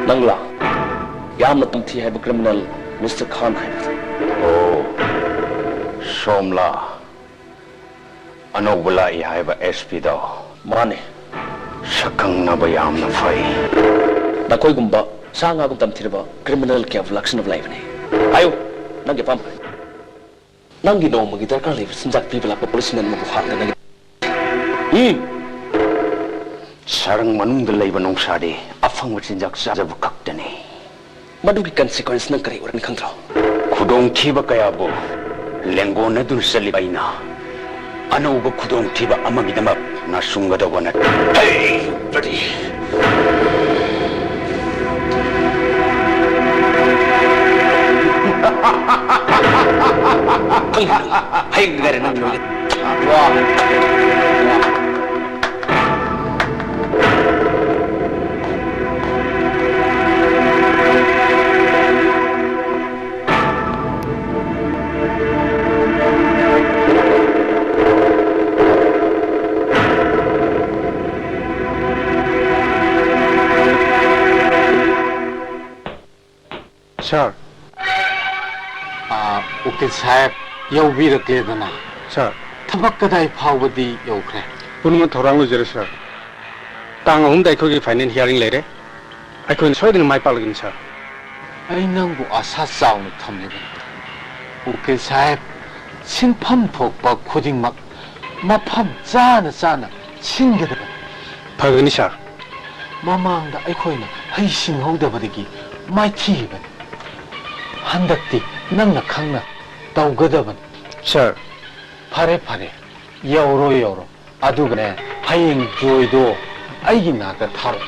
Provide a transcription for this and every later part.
Nangla, yamna tungthi hai criminal Mr. Khan hai. Oh, Somla, anobula hai ba SP da. Mane, sakang na ba yamna fai. Na koi gumba sanga gum tamthi ba criminal ke avlaction of life ne. Ayo, nangi pam. Nangi no magi darkar life sinjak people apa police nan mo buhal na nangi. Sarang manung dalai ba nong sade afang sinjak sa jabu kaktani. Madu ki consequence nang kari orang khang tro. Khudong thiba kaya bo lengo na dun salibaina. Ano ba khudong thiba amagi damak na sunga da wana. Hey, bloody. Hay ngare nang lo. Wah. Sir, 우킬 사입 여우비르게드나 자, 타박 그다이 파우버디 여우크래 분은 도랑로 저러셔. 땅 온다 거기 파이는 히어링 레레. 아이콘 소리는 많이 빠르긴 차. 아이 낭부 아사 싸우는 탐내가 우킬 사입 신판 폭박 코딩막 마팜 짜나 친게드가 파그니샤. 마망다 아이코이나 하이신 호다버리기 마이티가 한닥디 낭나 강나 따우거다번 자, 파레 여우로 아두그네 하잉 조이도 아이기 나가 타로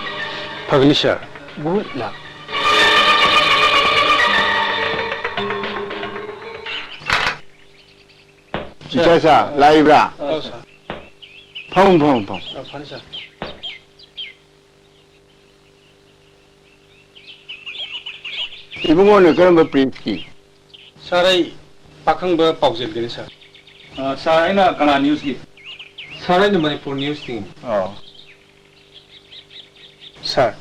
파그니샤. 몰라 지차사 라이브라 펑 파니샤. 이bungo는 그런 거 프린스키 사라이 박항버 pau질기니 사. 사이나 가나 뉴스기. 사라이는 머니푸르 뉴스 팅. 사.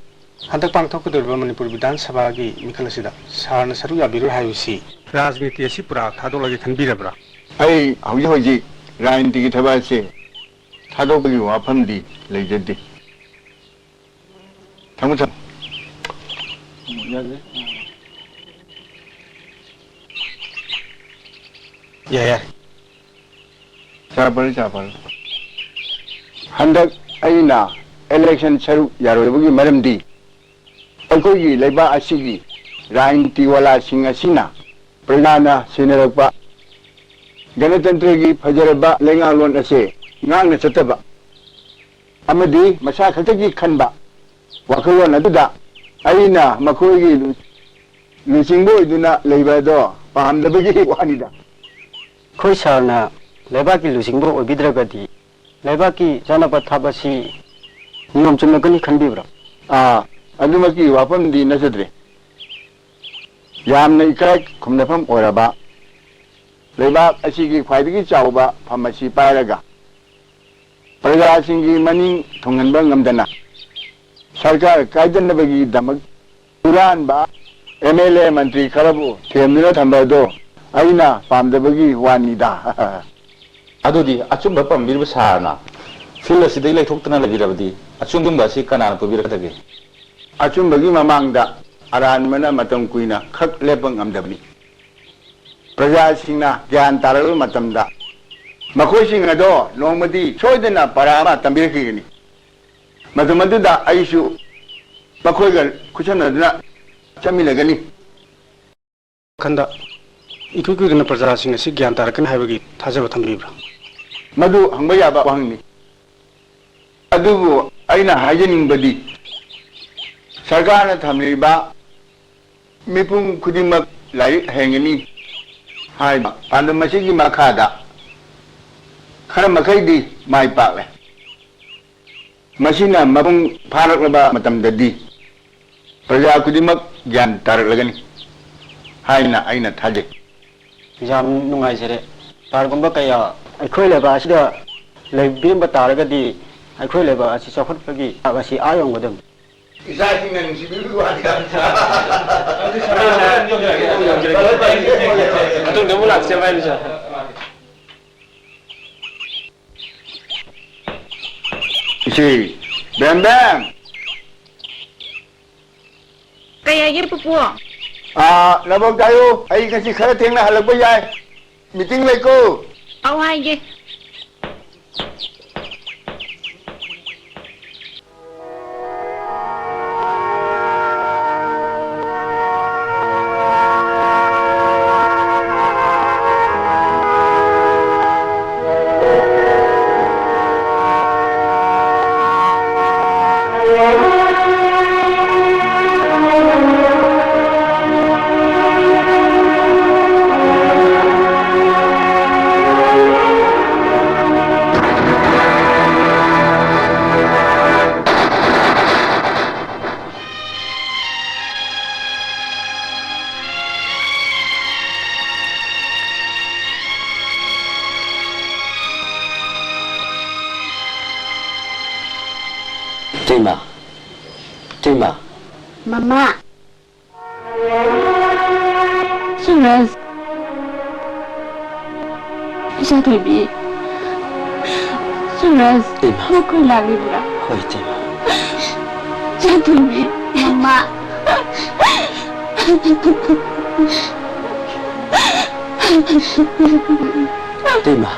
한덕 방토크들과 머니푸르 비단 사바기 미칼라시다. 사르나 사루 야비를 하유시. 라즈니티 시 프라 타돌라기 간비라브라. 아이 hꯧ지 라인디기 대발세 타도국이 와팜디 레이저디 당무참 야야. 자벌 한덕 아이나 엘렉션 서루 야로부기 마름디 얼고기 레바 아시기 라인티 왈라 싱아시나 프라나 시네럭바 गणतंत्र की फजरबा लेंगालोन असे ngang चतबा amadi masa khatagi khanba wakhulon aduda aina makhoigi lusingbo iduna leiba do pahamdabagi wanida khoi sarna lebaki lusingbo obidragadi lebaki janaba thabasi niyom chumnagani khanbibra adumaki wapamdi nasadre yamna ikai khumnafam oraba लेबाक असीगी ख्वाइदगी Chaoba फमसी पायरगा प्रजासिंगी मनिंग थोंगनबा ngamdana सरकार कायदनबगी दमक पुरानबा MLA मंत्री खरबु थेमना थंबदो आइना पामदबगी वानिदा अदुदी अचुंब पम्बिरब सारना fill असिदै लैथोक्तना लबिरबदी अचुंबंबासी कनाना पुबिरकदगे अचुंबगी ममांगदा अरानमना मतम कुइना खक लेपंग ngamdabni प्रजासिंगना ज्ञान तारल मतमदा मखोइसिंग अदो नोमदी सोइदना परामा तंबिरखिगनी मदुमदुदा आइसु मखोइगा खुचनदना चमिलगनी खंदा इकुकुगना प्रजासिंग असि ज्ञान तारकन हाइबगी थाजब थंबिब्रा. मधु हंबा याबा वाहंगनी अदुबु आइना हाइजनिंगबदी सरकारना थमलिबा मिपुम खुदिमक लाइक हेंगनी हाइबा पांडमसिगी मखादा खर मखैदी माइ पाले मसिना मपुंग फारकलबा मतमददी प्रजा खुदिमक ज्ञान तारकलगनी हाइना आइना थाजे jam nungai sere pargumba kaya aikhoi leba asida leibimba taragadi aikhoi leba asi chokhatpagi asi ayong godam इसासिंगन सिबिलु वादिगा Atung demu lak siapa ini sah? isi bam bam Kaya yir pupu. nabok tayo ay kasi khara thengna halak ba yai meeting lai ko Au hai ye. Terima. Mama. 是人 Isa Tobi. Suras, nakoy lagi bura. Hoy, Tima. Isa Tobi. Mama. Tima.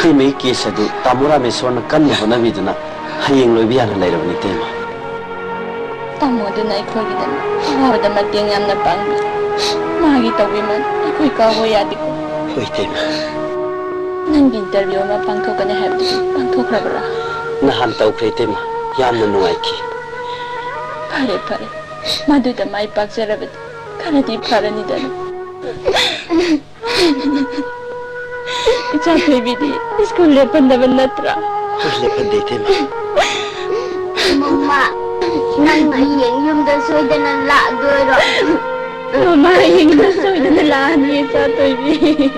Tima ikis adu tamura mesona kanna honabiduna hayeng loibiyana lairabani Tima. Tamoduna aikoygidana awada mateng yamna pangbi. Magi tawbiman aikoy kawo yadi ko. Hoy, Tima. Nang interview ma pangthokane habdi pangthokrabra. Nahan tawkre Tima. Yamna nungaiki. Pare pare. Maduda mai pakjarabad. Kanadi paranidana. Icha Tobi school lepanda natra. Lepande Tima. Mama, nang ayeng yumda soydana laagoyro. Mama yingda soydana laani Icha Tobi.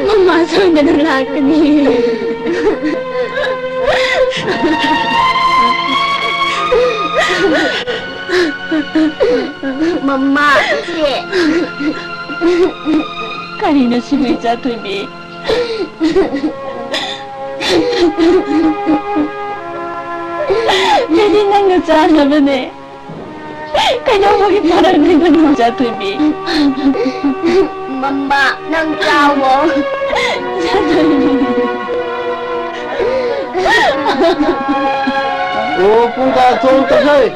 Mama soydana laakani. Mama, si. Karina si Icha Tobi. Jadi nang ngecana bene. Kaya mo parang nang Icha Tobi. Mama, nang tawo. Icha Tobi. Oh, punta tol kasay.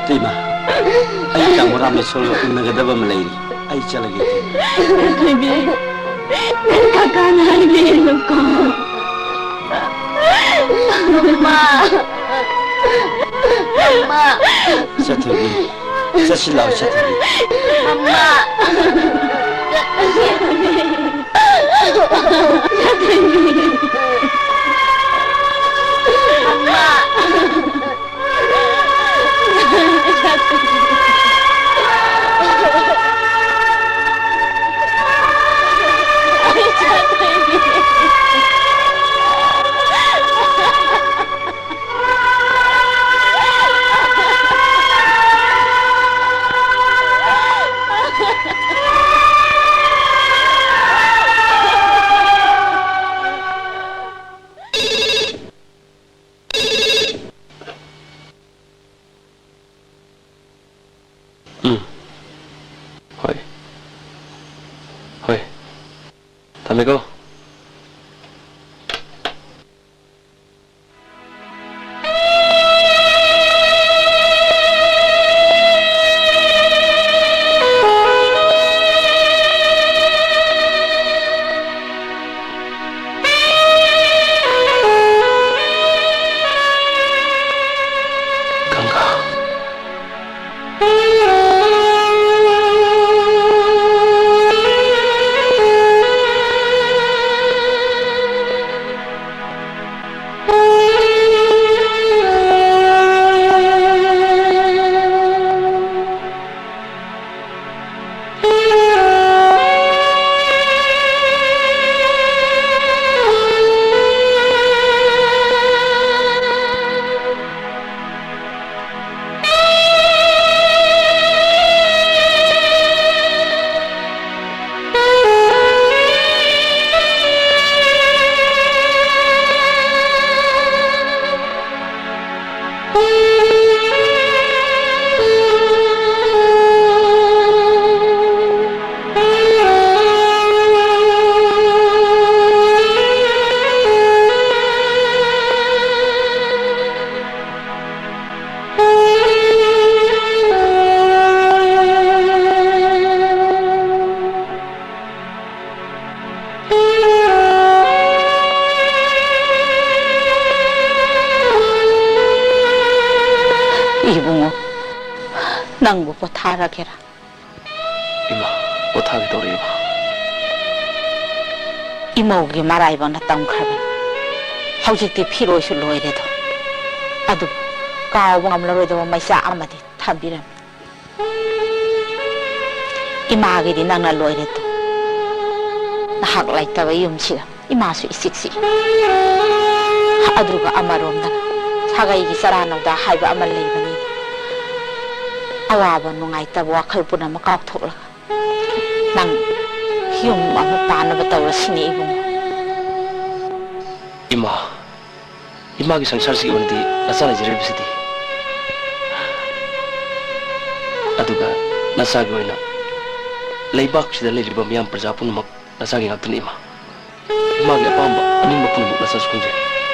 Tima. Ay tamura mesolo nagadaba malairi. Ay chalagi Tima. Tobi. Kakana ibig ko. Mama. Mama. Sa Tobi. Sa silaw sa Tobi. Mama. Hoy. Tama ko. 이봉호, 낭부 포타라게라. 이마, 못하게 도리 이마. 이모기 말아이번나 땅크라면 하우직티 피로시 로이래도 아두 까오봉암로이도 마이사 아마디 탐비람 이마기디 낭나 로이래도 나학 라이타가 이음시라 이마수 이식시 아두가 아마롬나 사가이기 사라노다 하이바 아말레이바니 ꯑꯋꯥꯕ ꯅꯨꯡꯉꯥꯏꯇꯕ ꯋꯥꯈꯜ ꯄꯨꯝꯅꯃꯛ ꯀꯥꯎꯊꯣꯛꯂꯒ ꯅꯪ ꯌꯨꯝ ꯑꯃ ꯄꯥꯟꯅꯕ ꯇꯧꯔꯁꯤꯅꯦ ꯏꯕꯨꯡꯉꯣ. 이마기 상사르시 오는데 나사나 지르비시디 아두가 나사기 오이나 레이박시다 레리바 미얀 프라자 푸누막 나사기 ngaktuni 이마기 아빠amba 아닝마 푸누막 나사스 kunje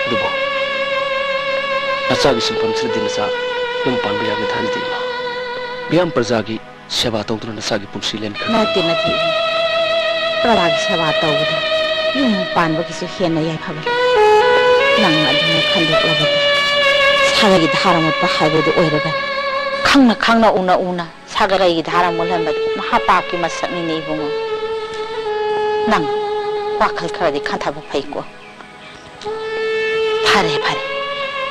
adubo 나사기 심판 스르디 나사 용 판부 야미 탈디 미얀 프라자기 세바 tawduna 나사기 punsi len kha nati pralagi sewa tawuda yum panbagisu hena yaifabari nang aduna khandoklabadi sagari dharamutpa haibadu oiraga khangna una sagaragi dharamul hanbadi mahapapki masakni ibungo nang wakhal kharadi khathaba phaiko phare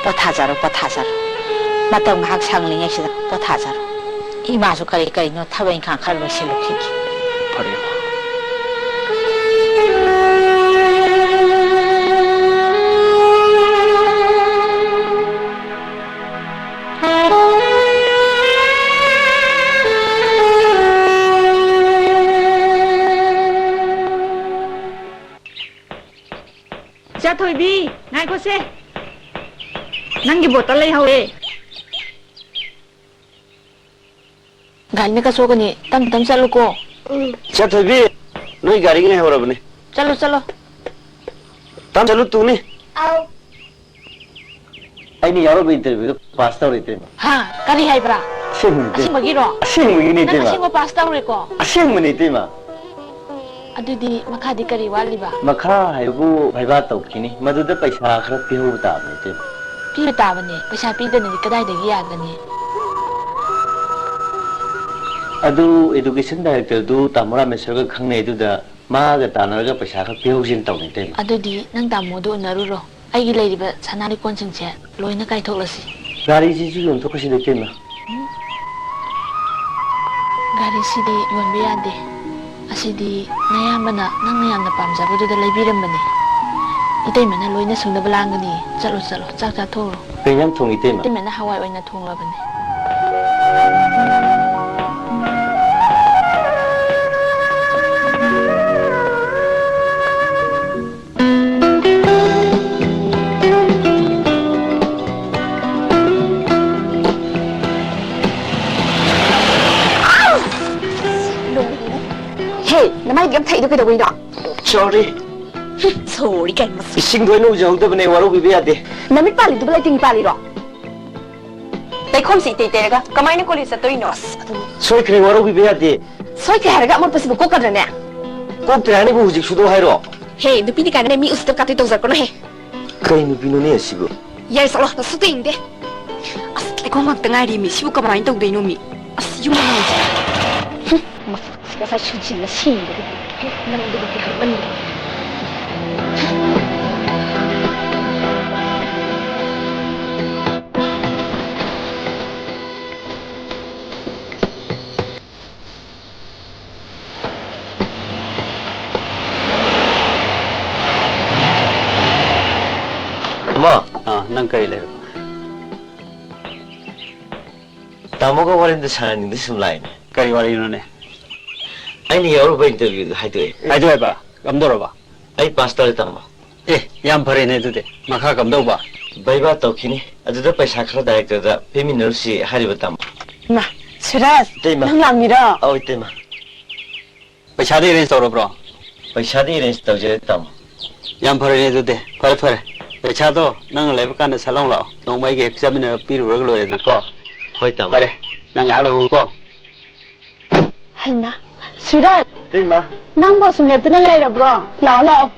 pothajaro matam ngak sanglingai sida pothajaro imasu kari no thabai khang khar losilukhi phare Thoibi, ngai ko se. Nangi botol lai hawe. Gani ka sogani tam chalu ko. Thoibi, noi gari ne hora bane. Chalo. Tam chalu tu ne. Au. Ai ni yaro be interview pass taw rete. Ha, kari hai bra. Asing bagi ro. Asing ni te ma. Asing ko pass taw re ko. Asing ni te ma. Adudi makhadi kari wali ba. Makha haibu bhaiba tawkini maduda paisa khara pihu ta ba te. Pi ta bane, paisa pi dani kadai dagi yadani. Adu education director du tamara mesar ga khangne du da ma ga tanar ga paisa khara pihu jin taw ni te. Adudi nang tamu du naru ro. Ai gi leiriba sanari kon singche loina kai thoklasi. Gari ji ji yom thokasi de te ma. Gari sidi yonbe yade. Asidi nayambana nang yamna pamjabududa leibirambani itaimana loina sungdaba langani chalo chak thoro Kenyam thong ite ma. itaimana hawai oina thonglabani Namai gam thai do ke doi do. Sorry. Sorry kai mas. Ising doi no jau da bane waru bi ya de. Namit pali du lai ting pali ro. Dai khom si te ga kamai ne koli sa toi no. Soi kre waru bi ya de. Soi ke haraga amot pasi ko ka ne. Ko trani bu hujik sudo hai ro. Hey, du pini ka ne mi ustab ka te tong zar ko no he. Kai nu binu ne sibu. Yai sa lo su ting de. As ai ko mak tangai ri mi sibu ka bai tong dei no mi. As yu ma no. Cái phải chương trình là xin được năm được cái hợp vấn Ma, nang kai le. Tamo ka warin da sanin da sumlai ne. Kai wari no ne. Ai ni yaro ba interview hai to. Ai to ba. Gam do ba. Ai pastor ta ma. Yam phare ne tu de. Makha gam do ba. Bai ba to khini. Adu da paisa khara director da feminine si hari ba tam. mà Suras nang làm gì đó Oi te ma. Paisa de arrange to bro. Paisa de arrange to je tam. Yam phare ne tu de. Phare. Paisa to nang le ba kan sa long lo. Nong mai ge examiner pi ru lo le na ko. Hoi tam. Phare. Nang ya lo ko. hay mà Suras Te ma. nang bao sum le tu nang lai rồi bro lao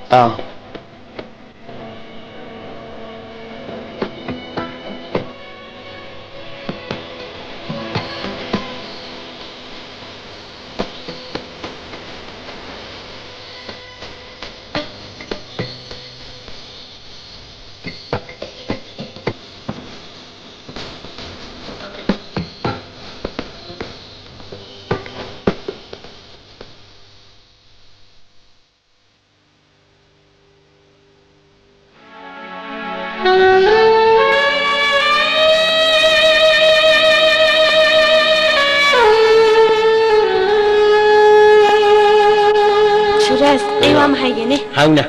Hangna.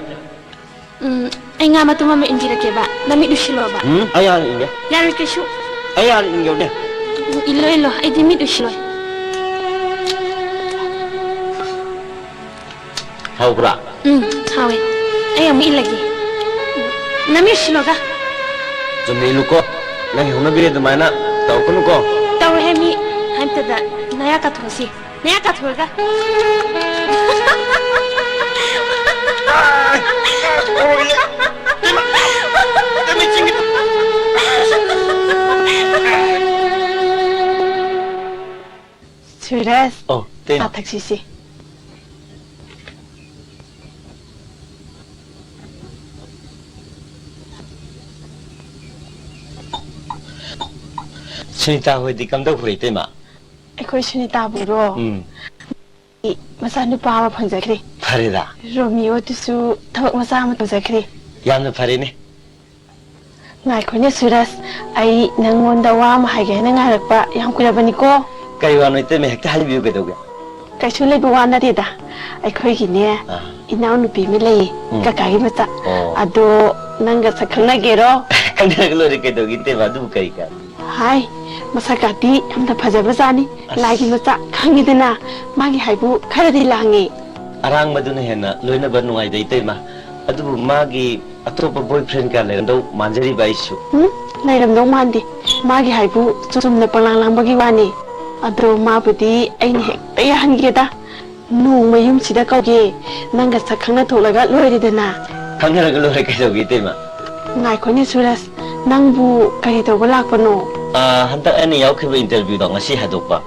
Ai nga matuma ma injira ke ba. Nami dushilo ba. Ayar inge. Yar ke shu. Ayar inge ne. Ilo ai di mi dushilo. Haubra. Hawe. Ai am ilagi. Nami shilo ga. Jumni luko. Nang huna bire dumana tau kunu ko. Tau he mi hamta da naya ka thosi. Naya ka thoga. Suras. Oh, tên. Taxi si. Sunita hoi di kam dau khuri te ma. Ai Sunita buro. Masa nupa ama phangjakri. Phare da. Romeo tisu thawak masa ama phangjakri. Yamna phare ne. Ngai khoi ne Suras. Ai nangonda wa ma haige na ngarakpa yam kuirabani ko. Kai wa noi te me hekta hai biu ke doge. Kaisu lei buwa na da. Ai khoi gi ne. Inau nupi mi lei. Kakagi mata. Ado nanga sakhna gero. Kandra ke lori ke dogi te ba du kai ka. Hai. Masakati amda phajaba jani. Lagi mata khangidena. Magi haibu kharadi langi. Arang maduna hena loina ba nungai dei te ma. Adu magi atopa boyfriend ka le ndo manjari ba isu. Nairam dong mandi. Magi haibu chumna panglang lang bagi wani. Adro mabudi aini hekta yahangeda. Nu mayum sida kauge. Nanga sakhangna tholaga loridena. Kandra ke lori ke dogi te ma. Ngai khone Suras. Nangbu kari tawba lakpano. Hantak ani yaw khiba interview da ngasi hadokpa.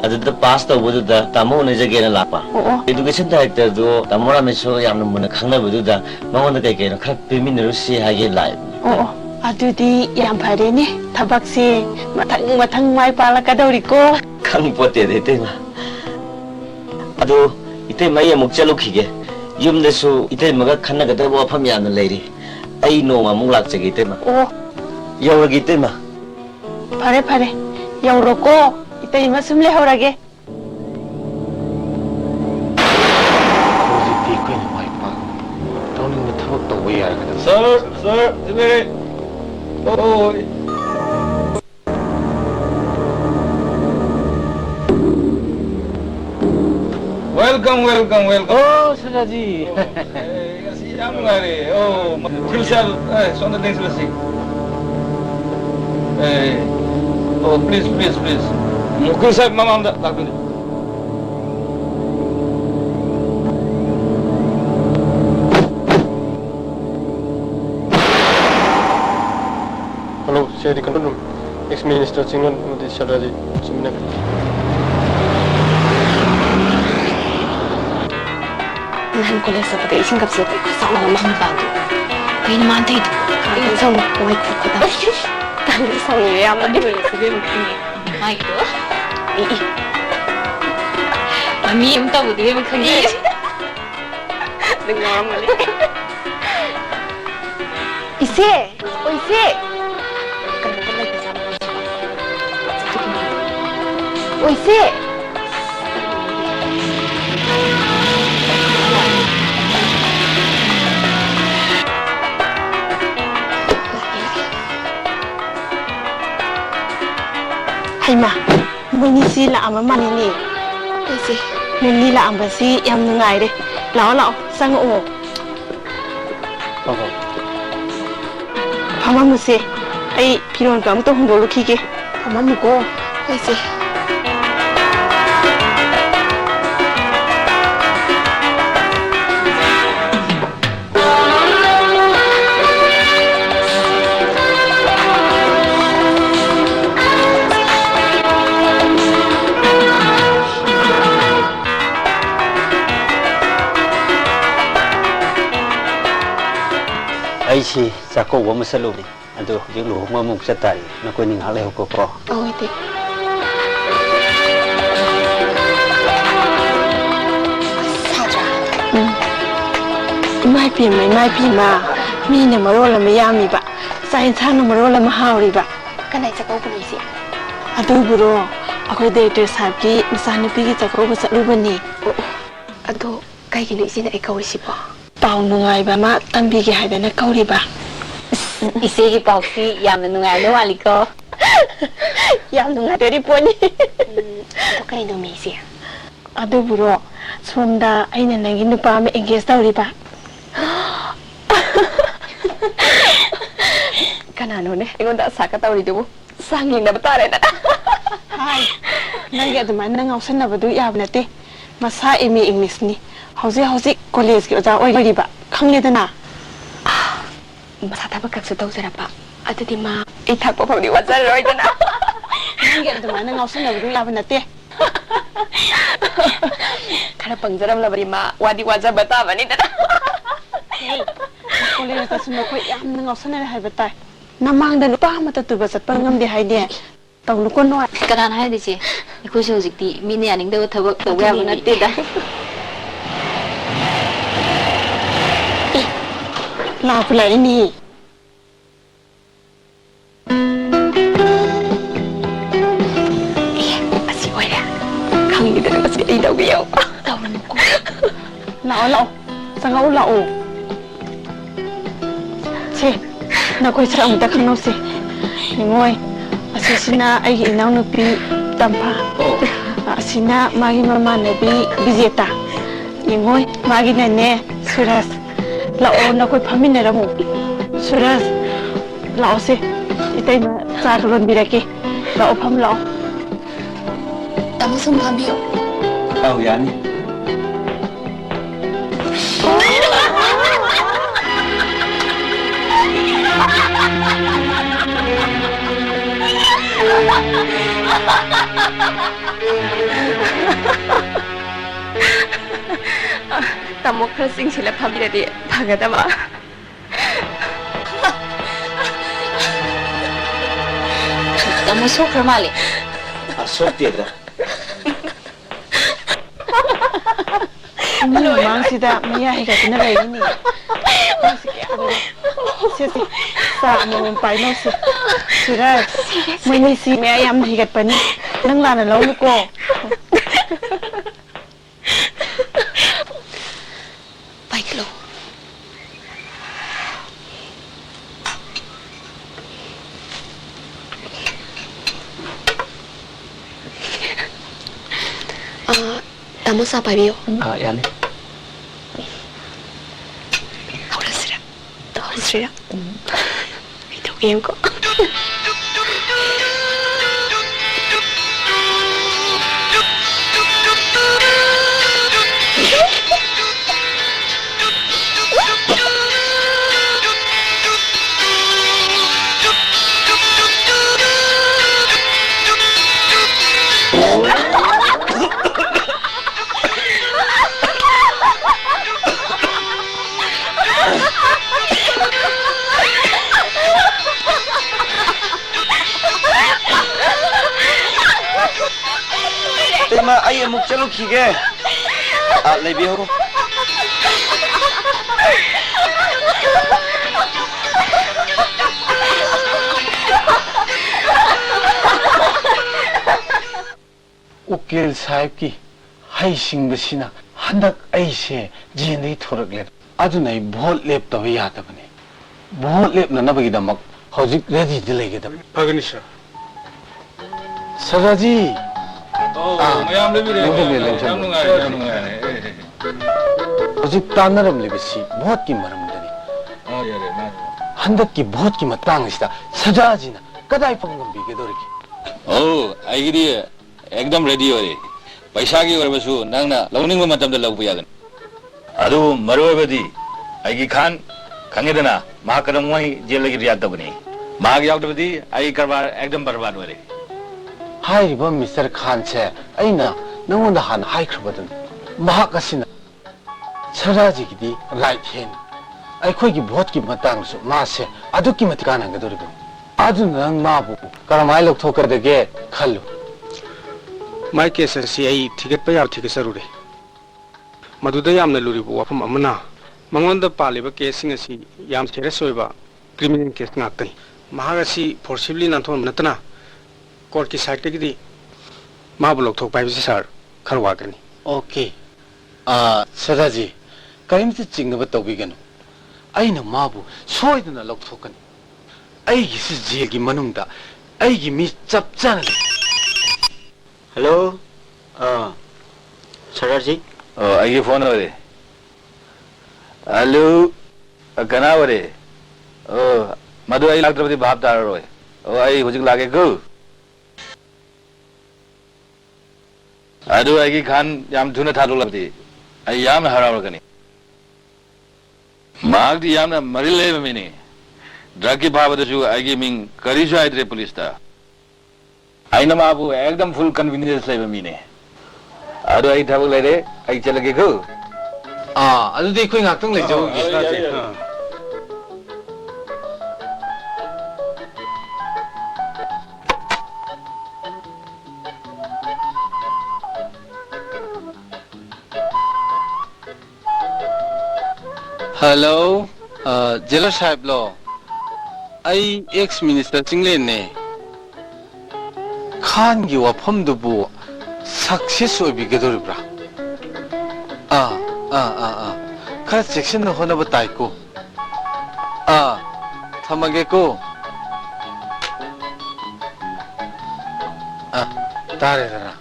Adada pass tawbudu da tamo ne jage na lakpa. Education director do tamora me so yamna muna khangna budu da mangonda kai kai na khara pemineru si hage live. Adudi yam phare ne thabak se mathang mai pala kadori ko. Khang pote de te ma. Ado ite mai amuk chalu khige. Yum de su ite maga khanna ga da wa pham yamna leiri. Ai no ma mung lak chagi te ma. Yawragi te ma. Phare yauroko itai masum le horage. Hojikti koina mai pa. Tawning na thawak tawba yar kada. Sir, Jimmy. Oh. Welcome. Oh, Suraji. Yang ngari. Oh, Filsal, sonda ding selesai. Oh, please. Mukul sahib mama amda lakun. Hello, Shady Control Room. Ex-Minister Chingon Modi Shadaji Chimina. Nahan ko lang sa pag-iising kapsa ko sa mga bago. Kaya naman tayo ito. Kaya sa mga kuwait ko ka daw. Tanggal sa mga yaman. Di ba yung sabi mo? May ito? Mami, yung tabo. Di ba magkagay? Nagmakamali. Isi! O Isi! Kalimutan lang kasama ko siya. O Isi! Haima, muni si la ama mani ni. Isi, muni la amba si yam nungai de. Lao, sang o. Pama musi, ai piron kam to hondolo kike. Pama muko. Isi. Aisi sako wa masalu ni. Ado yung luhok mamuk sa tayo. Naku ning halay ko ko. Oh, iti. Sadra. Mai pi ma. Mi na marola mayami ba. Sa insan na marola mahawri ba. Kanay sa ko si. Ado buro. Ako director sabi masana pigi sa ko sa luban ni. Ado kay kinu isi na ikaw si pa. ꯄꯥꯎ ꯅꯨꯡꯉꯥꯏꯕ ꯑꯃ ꯇꯝꯕꯤꯒꯦ ꯍꯥꯏꯗꯅ ꯀꯧꯔꯤꯕ 이세기 ጳ우시 야면 농아도 말리고 ꯌꯥꯝ ꯅꯨꯡꯉꯥꯏꯗꯣꯔꯤ ꯄꯣꯠꯅꯤ ꯀꯩꯅꯣ ꯃꯤꯁꯦ ꯑꯗꯨꯕꯨꯔꯣ ꯁꯣꯝꯗ ꯑꯩꯅ ꯅꯪꯒꯤ ꯅꯨꯄꯥ ꯑꯃ ꯑꯦꯡꯒꯦꯖ ꯇꯧꯔꯤꯕ ꯀꯅꯥꯅꯣꯅꯦ ꯑꯩꯉꯣꯟꯗ ꯑꯁꯥꯀ ꯇꯧꯔꯤꯗꯨꯕꯨ ꯆꯥꯡ ꯌꯦꯡꯅꯕ ꯇꯥꯔꯦꯗꯅ ꯍꯥꯏ ꯅꯪꯒꯤ ꯑꯗꯨꯃꯥꯏꯅ ꯉꯥꯎꯁꯟꯅꯕꯗꯨ ꯌꯥꯕ ꯅꯠꯇꯦ ꯃꯁꯥ ꯑꯦꯝ ꯑꯦ ꯏꯪꯂꯤꯁꯅꯤ ꯍꯧꯖꯤꯛ ꯀꯣꯂꯦꯖꯀꯤ ꯑꯣꯖꯥ ꯑꯣꯏꯔꯤꯕ ꯈꯪꯂꯦꯗꯅ ꯃꯁꯥ ꯊꯕꯛ ꯈꯛꯁꯨ ꯇꯧꯖꯔꯛꯄ ꯑꯗꯨꯗꯤ ꯃꯥ ꯑꯩ ꯊꯥꯛꯄ ꯐꯥꯎꯗꯤ ꯋꯥꯖꯔꯔꯣꯏꯗꯅ ꯅꯪꯒꯤ ꯑꯗꯨꯃꯥꯏꯅ ꯉꯥꯎꯁꯟꯅꯕꯗꯨ ꯌꯥꯕ ꯅꯠꯇꯦ ꯈꯔ ꯄꯪꯖꯔꯝꯂꯕꯗꯤ ꯃꯥ ꯋꯥꯗꯤ ꯋꯥꯖꯕ ꯇꯥꯕꯅꯤꯗꯅ ꯀꯣꯂꯦꯖꯇꯁꯨ ꯅꯈꯣꯏ ꯌꯥꯝꯅ ꯉꯥꯎꯁꯟꯅꯔꯦ ꯍꯥꯏꯕ ꯇꯥꯏ ꯅꯃꯥꯡꯗ ꯅꯨꯄꯥ ꯑꯃꯠꯇ ꯇꯨꯕ ꯆꯠꯄ ꯉꯝꯗꯦ ꯍꯥꯏꯗꯤ ꯇꯧꯅꯨꯀꯣ ꯅꯣꯏ ꯀꯅꯥꯅ ꯍꯥꯏꯔꯤꯁꯦ ꯑꯩꯈꯣꯏꯁꯨ ꯍꯧꯖꯤꯛꯇꯤ ꯃꯤꯅ ꯌꯥꯅꯤꯡꯗꯕ ꯊꯕꯛ ꯇꯧꯕ ꯌꯥꯕ ꯅꯠꯇꯦꯗ ꯂꯥꯛꯄ ꯂꯥꯛꯏꯅꯤ ꯑꯁꯤ ꯑꯣꯏꯔꯦ ꯈꯪꯉꯤꯗꯅ ꯉꯁꯤ ꯑꯩ ꯇꯧꯒꯦ ꯌꯥꯎ ꯇꯧꯔꯅꯨꯀꯣ ꯂꯥꯛꯑꯣ ꯆꯪꯉꯛꯎ ꯂꯥꯛꯑꯣ ꯁꯤ ꯅꯈꯣꯏ ꯁꯛ ꯑꯃꯇ ꯈꯪꯅꯧꯁꯤ ꯅꯤꯉꯣꯏ ꯑꯁꯤꯁꯤꯅ ꯑꯩꯒꯤ ꯏꯅꯥꯎꯅꯨꯄꯤ ꯇꯝꯐꯥ ꯑꯁꯤꯅ ꯃꯥꯒꯤ ꯃꯃꯥꯟꯅꯕꯤ ꯕꯤꯖꯦꯇꯥ ꯅꯤꯉꯣꯏ ꯃꯥꯒꯤꯅꯅꯦ ꯁꯨꯔꯖ ꯂꯥꯛꯑꯣ ꯅꯈꯣꯏ ꯐꯝꯃꯤꯟꯅꯔꯝꯃꯨ ꯁꯨꯔꯖ ꯂꯥꯛꯑꯣꯁꯦ 이따ꯏꯅ ꯆꯥꯒ ꯂꯣꯟꯕꯤꯔꯛꯀꯦ ꯂꯥꯛꯑꯣ ꯐꯝ ꯂꯥꯛꯑꯣ ꯇꯥꯃꯣ ꯁꯨꯝ ꯐꯝꯕꯤꯌꯣ ꯑꯧ ꯌꯥꯅꯤ ꯇꯥꯃꯣ ꯈꯔ ꯆꯤꯡꯁꯤꯜꯂ ꯐꯝꯕꯤꯔꯗꯤ ꯐꯒꯗꯕ ꯇꯥꯃꯣ ꯁꯣꯛꯈ꯭ꯔ ꯃꯥꯜꯂꯦ ꯁꯣꯛꯇꯦꯗ ꯃꯤ ꯃꯃꯥꯡꯁꯤꯗ ꯃꯤꯌꯥ ꯍꯩꯒꯠꯇꯨꯅ ꯂꯩꯔꯤꯅꯤ ꯁꯦꯁꯦ ꯆꯥ ꯑꯃꯃꯝ ꯄꯥꯏꯅꯧꯁꯤ ꯁꯨꯔꯖ ꯃꯣꯏꯅꯤꯁꯤ ꯃꯌꯥ ꯌꯥꯝꯅ ꯍꯩꯒꯠꯄꯅꯤ ꯅꯪ ꯂꯥꯟꯅ ꯂꯧꯅꯨꯀꯣ ꯄꯥꯏꯈꯠꯂꯣ ꯇꯥꯃꯣ ꯆꯥ ꯄꯥꯏꯕꯤꯌꯣ ꯌꯥꯅꯤ ꯍꯧꯔꯁꯤꯔ ꯑꯩ ꯇꯧꯒꯦ ꯌꯦꯡꯀꯣ ꯏꯃꯥ ꯑꯩ ꯑꯃꯨꯛ ꯆꯠꯂꯨꯈꯤꯒꯦ ꯂꯩꯕꯤꯍꯧꯔꯣ ꯎꯀꯤꯜ ꯁꯥꯍꯦꯕꯀꯤ ꯍꯩꯁꯤꯡꯕꯁꯤꯅ ꯍꯟꯗꯛ ꯑꯩꯁꯦ ꯖꯦꯜꯗꯒꯤ ꯊꯣꯔꯛꯂꯦ ꯑꯗꯨꯅ ꯑꯩ ꯚꯣꯠ ꯂꯦꯞꯇꯕ ꯌꯥꯗꯕꯅꯤ ꯚꯣꯠ ꯂꯦꯞꯅꯅꯕꯒꯤꯗꯃꯛ ꯍꯧꯖꯤꯛ ꯔꯦꯗꯤꯗ ꯂꯩꯒꯗꯕꯅꯤ ꯐꯒꯅꯤ ꯁꯥꯔ ꯁꯔꯖꯤ ꯃꯌꯥꯝ ꯂꯩꯕꯤꯔꯦ ꯌꯥꯝ ꯅꯨꯡꯉꯥꯏꯔꯦ ꯍꯧꯖꯤꯛ ꯇꯥꯟꯅꯔꯝꯂꯤꯕꯁꯤ ꯚꯣꯠꯀꯤ ꯃꯔꯝꯗꯅꯤ ꯍꯟꯗꯛꯀꯤ ꯚꯣꯠꯀꯤ ꯃꯇꯥꯡꯁꯤꯗ ꯁꯖꯥꯖꯤꯅ ꯀꯗꯥꯏ ꯐꯥꯎ ꯉꯝꯕꯤꯒꯗꯧꯔꯤꯒꯦ ꯑꯩꯒꯤꯗꯤ एकदम रेडी ꯑꯣꯏꯔꯦ ꯄꯩꯁꯥꯒꯤ ꯑꯣꯏꯔꯕꯁꯨ ꯅꯪꯅ ꯂꯧꯅꯤꯡꯕ ꯃꯇꯝꯗ ꯂꯧꯕ ꯌꯥꯒꯅꯤ ꯑꯗꯨ ꯃꯔꯨꯑꯣꯏꯕꯗꯤ ꯑꯩꯒꯤ ꯈꯥꯟ ꯈꯪꯉꯦꯗꯅ ꯃꯍꯥꯛ ꯀꯔꯝꯉꯩ ꯖꯦꯜꯗꯒꯤ ꯔꯤꯌꯥꯗ ꯇꯧꯒꯅꯤ ꯃꯍꯥꯛ ꯌꯥꯎꯗꯕꯗꯤ ꯑꯩ ꯀꯔꯕꯥꯔ एकदम बर्बाद ꯑꯣꯏꯔꯦ ꯍꯥꯏꯔꯤꯕ ꯃꯤꯁꯇꯔ ꯈꯥꯟꯁꯦ ꯑꯩꯅ ꯅꯉꯣꯟꯗ ꯍꯥꯟꯅ ꯍꯥꯏꯈ꯭ꯔꯕꯗꯨꯅꯤ ꯃꯍꯥꯛ ꯑꯁꯤꯅ ꯁꯔꯥꯖꯤꯒꯤꯗꯤ ꯔꯥꯏꯠ ꯍꯦꯟ ꯑꯩꯈꯣꯏꯒꯤ ꯚꯣꯠꯀꯤ ꯃꯇꯥꯡꯗꯁꯨ ꯃꯥꯁꯦ ꯑꯗꯨꯛꯀꯤ ꯃꯇꯤꯛ ꯀꯥꯟꯅꯒꯗꯧꯔꯤꯕꯅꯤ ꯑꯗꯨꯅ ꯅꯪ ꯃꯥꯕꯨ ꯀꯔꯝꯍꯥꯏꯅ ꯂꯧꯊꯣꯛꯀꯗꯒꯦ ꯈꯜꯂꯨ ꯃꯥꯏ ꯀꯦꯁ ꯑꯁꯤ ꯑꯩ ꯊꯤꯒꯠꯄ ꯌꯥꯕ ꯊꯤꯒꯠꯆꯔꯨꯔꯦ ꯃꯗꯨꯗ ꯌꯥꯝꯅ ꯂꯨꯔꯤꯕ ꯋꯥꯐꯝ ꯑꯃꯅ ꯃꯉꯣꯟꯗ ꯄꯥꯜꯂꯤꯕ ꯀꯦꯁꯁꯤꯡ ꯑꯁꯤ ꯌꯥꯝ ꯁꯦꯔꯤꯌꯁ ꯑꯣꯏꯕ ꯀ꯭रिꯃꯤꯅꯦꯜ ꯀꯦꯁ ꯉꯥꯛꯇꯅꯤ ꯃꯍꯥꯛ ꯑꯁꯤ ꯐꯣꯔꯁꯤꯕꯂꯤ ꯅꯥꯟꯊꯣꯛꯍꯟꯕ ꯅꯠꯇꯅ ꯀꯣꯔꯠꯀꯤ ꯁꯥꯏꯠꯇꯒꯤꯗꯤ ꯃꯥꯕꯨ ꯂꯧꯊꯣꯛꯄ ꯍꯥꯏꯕꯁꯤ ꯁꯥꯔ ꯈꯔ ꯋꯥꯒꯅꯤ ओके सदाजी ꯀꯔꯤꯝꯇ ꯆꯤꯡꯅꯕ ꯇꯧꯕꯤꯒꯅꯨ ꯑꯩꯅ ꯃꯥꯕꯨ ꯁꯣꯏꯗꯅ ꯂꯧꯊꯣꯛꯀꯅꯤ ꯑꯩꯒꯤꯁꯤ ꯖꯦꯜꯒꯤ ꯃꯅꯨꯡꯗ ꯑꯩꯒꯤ ꯃꯤ ꯆꯞ ꯆꯥꯅ ꯂꯩ हेलो सरदार जी ꯑꯩꯒꯤ ꯐꯣꯟ ꯑꯣꯏꯔꯦ ꯍꯜꯂꯣ ꯀꯅꯥ ꯑꯣꯏꯔꯦ ꯃꯗꯨ ꯑꯩ ꯂꯥꯛꯇ꯭ꯔꯕꯗꯤ ꯚꯥꯞ ꯇꯥꯔꯔꯣꯏ ꯑꯩ ꯍꯧꯖꯤꯛ ꯂꯥꯛꯀꯦꯀꯣ ꯑꯗꯨ ꯑꯩꯒꯤ ꯈꯥꯟ ꯌꯥꯝ ꯊꯨꯅ ꯊꯥꯗꯣꯛꯂꯕꯗꯤ ꯑꯩ ꯌꯥꯝꯅ ꯍꯔꯥꯎꯔꯒꯅꯤ ꯃꯍꯥꯛꯇꯤ ꯌꯥꯝꯅ ꯃꯔꯤꯜ ꯂꯩꯕ ꯃꯤꯅꯤ ꯗ꯭ꯔꯒꯀꯤ ꯐꯥꯕꯗꯁꯨ ꯑꯩꯒꯤ ꯃꯤꯡ ꯀꯔꯤꯁꯨ ꯍꯥꯏꯗ꯭ꯔꯦ ꯄꯨꯂꯤꯁꯇ ꯑꯩꯅ ꯃꯥꯕꯨ ꯑꯦꯛꯗꯝ ꯐꯨꯜ ꯀꯟꯐꯤꯗꯦꯟꯁ ꯂꯩꯕ ꯃꯤꯅꯤ ꯑꯗꯨ ꯑꯩ ꯊꯕꯛ ꯂꯩꯔꯦ ꯑꯩ ꯆꯠꯂꯒꯦꯀꯣ ꯑꯗꯨꯗꯤ ꯑꯩꯈꯣꯏ ꯉꯥꯛꯇꯪ ꯂꯩꯖꯧꯒꯦ हेलो जेलर साहब लो आई एक्स मिनिस्टर चिंगलेने खान की वफम दुबु सक्सेस ओबिगदोरिब्रा खर सेक्शन होना बताई को थमगे को तारे जरा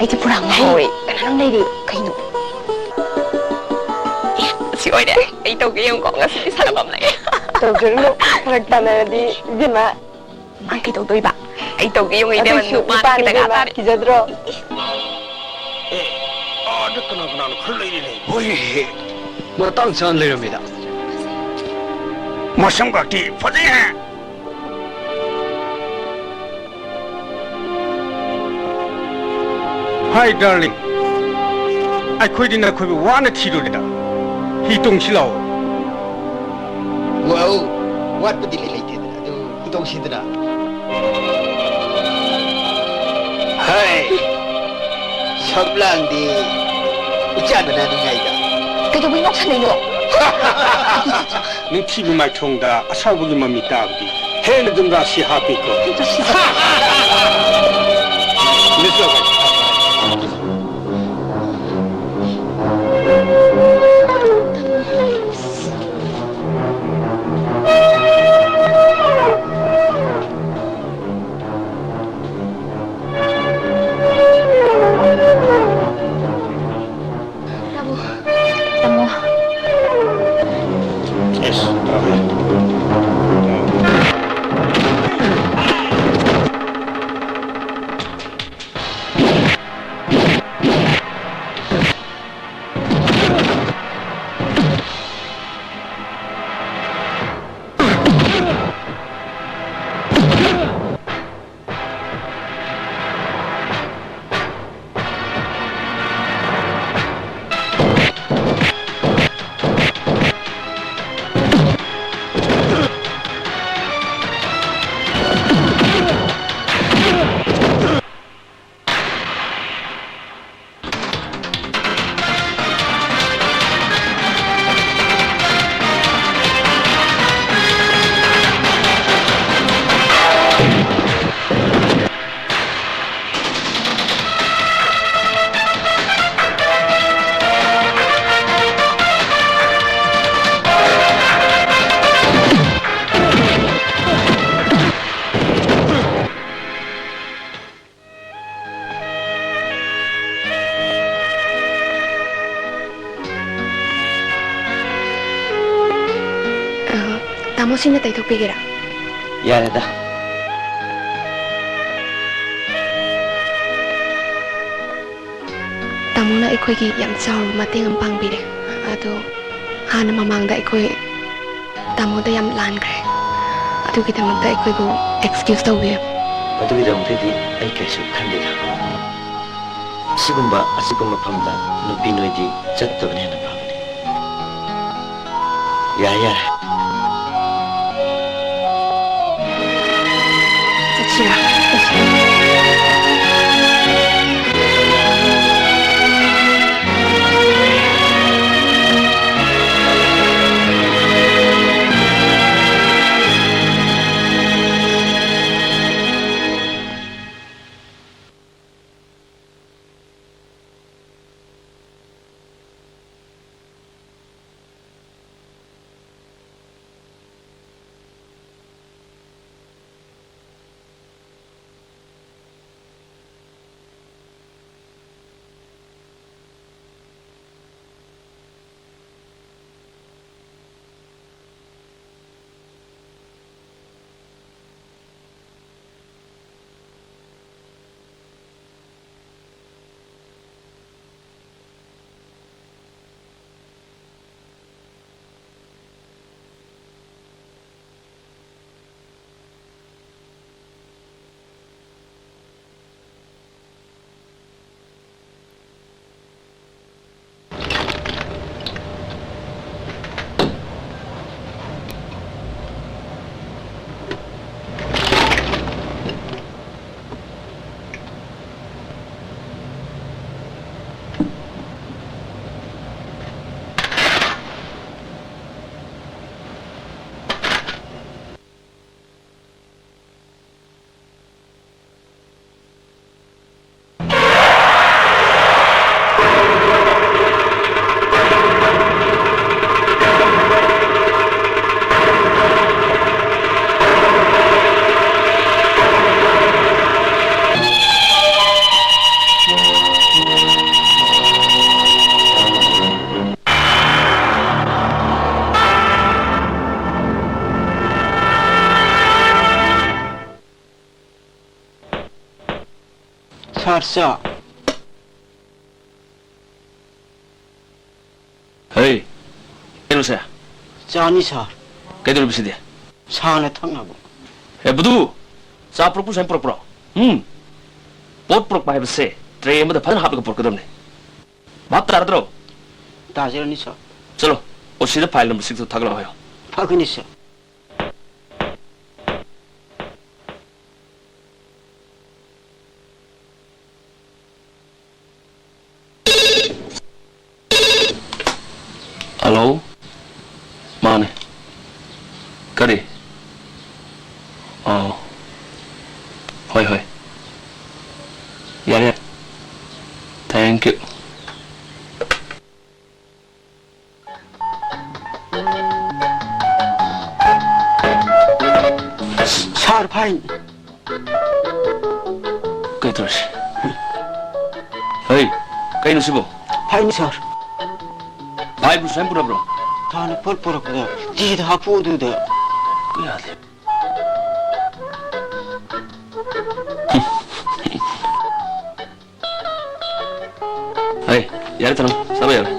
ꯑꯩꯗꯤ ꯄꯨꯔꯥ ꯉꯥꯎꯔꯦ ꯀꯅꯥꯅꯣꯝ ꯂꯩꯔꯤ ꯀꯩꯅꯣ ꯁꯤ ꯑꯣꯏꯔꯦ ꯑꯩ ꯇꯧꯒꯦ ꯌꯦꯡꯉꯨꯀꯣ ꯉꯁꯤꯗꯤ ꯁꯥꯟꯅꯕ ꯑꯃ ꯂꯩ ꯇꯧꯖꯔꯨꯅꯨ ꯐꯔꯛ ꯇꯥꯅꯔꯗꯤ ꯏꯕꯦꯝꯃ ꯃꯥ ꯀꯩꯗꯧꯗꯣꯏꯕ ꯑꯩ ꯇꯧꯒꯦ ꯌꯦꯡꯉꯨ ꯏꯕꯦꯝꯃ ꯅꯨꯄꯥꯅ ꯈꯤꯇꯪ ꯇꯥꯔꯦ ꯀꯤꯖꯗ꯭ꯔꯣ ꯑꯥꯗ ꯀꯅꯥ ꯀꯅꯥꯅꯣ ꯈꯔ ꯂꯩꯔꯤꯅꯦ ꯍꯣꯏ ꯃꯇꯥꯡ ꯆꯥꯅ ꯂꯩꯔꯝꯃꯤꯗ ꯃꯁꯝ ꯀꯥꯛꯇꯤ ꯐꯖꯩꯍꯦ Hi darling ꯑꯩꯈꯣꯏꯗꯤ ꯅꯈꯣꯏꯕꯨ ꯋꯥꯅ ꯊꯤꯔꯨꯔꯦꯗ ꯍꯤ ꯇꯣꯡꯁꯤ ꯂꯥꯛꯑꯣ Wow, what would you like to do? Itong sidra. Hey, sablang di ucan na nung ngayon. ꯀꯩꯗꯧꯕꯩ ꯅꯣꯛꯁꯟꯅꯩꯅꯣ ꯅꯤꯡꯊꯤꯕ ꯃꯥꯏꯊꯣꯡꯗ ꯑꯁꯥꯎꯕꯒꯤ ꯃꯃꯤ ꯇꯥꯕꯗꯤ ꯍꯦꯟꯅ ꯑꯗꯨꯝ ꯔꯥꯁꯤ ꯍꯥꯞꯄꯤꯀꯣ ꯇꯥꯃꯣꯁꯤꯡꯅ ꯇꯩꯊꯣꯛꯄꯤꯒꯦꯔꯥ ꯌꯥꯔꯦꯗ ꯇꯥꯃꯣꯅ ꯑꯩꯈꯣꯏꯒꯤ ꯌꯥꯝ ꯆꯥꯎꯔꯕ ꯃꯇꯦꯡ ꯑꯃ ꯄꯥꯡꯕꯤꯔꯦ ꯑꯗꯣ ꯍꯥꯟꯅ ꯃꯃꯥꯡꯗ ꯑꯩꯈꯣꯏ ꯇꯥꯃꯣꯗ ꯌꯥꯝ ꯂꯥꯟꯈ꯭ꯔꯦ ꯑꯗꯨꯒꯤꯗꯃꯛꯇ ꯑꯩꯈꯣꯏꯕꯨ ꯑꯦꯛꯁꯀ꯭ꯌꯨꯁ ꯇꯧꯕꯤꯌꯨ ꯑꯗꯨꯒꯤꯗꯃꯛꯇꯗꯤ ꯑꯩ ꯀꯩꯁꯨ ꯈꯟꯗꯦꯗ ꯑꯁꯤꯒꯨꯝꯕ ꯃꯐꯝꯗ ꯅꯨꯄꯤ ꯅꯣꯏꯗꯤ ꯆꯠꯇꯕꯅ ꯍꯦꯟꯅ ꯐꯕꯅꯤ 야야. 자치라. 살사. Hey, ano siya? Johnny sir. Kaya dito bisa dia. Sana tangabo. Betul. Sa pro saya pro. Pot pro pa hebse. Tray mo da pan hap ka por kadam ne. Baat tar dro. 다지르니 sir. चलो और सीधा file number 6 थगला होयो. 파근이 sir. Hello? Mane? Kari? Oh. Hoi hoi. Yeah. Thank you. 살 파인. Kay terus. Hey, kay no sibo. 파인 sir. Bye bro, sempura bro. 다는 펄펄하거든. 뒤도 하푸드다. Kaya 돼. Hey, yari tanong. Sabi yari.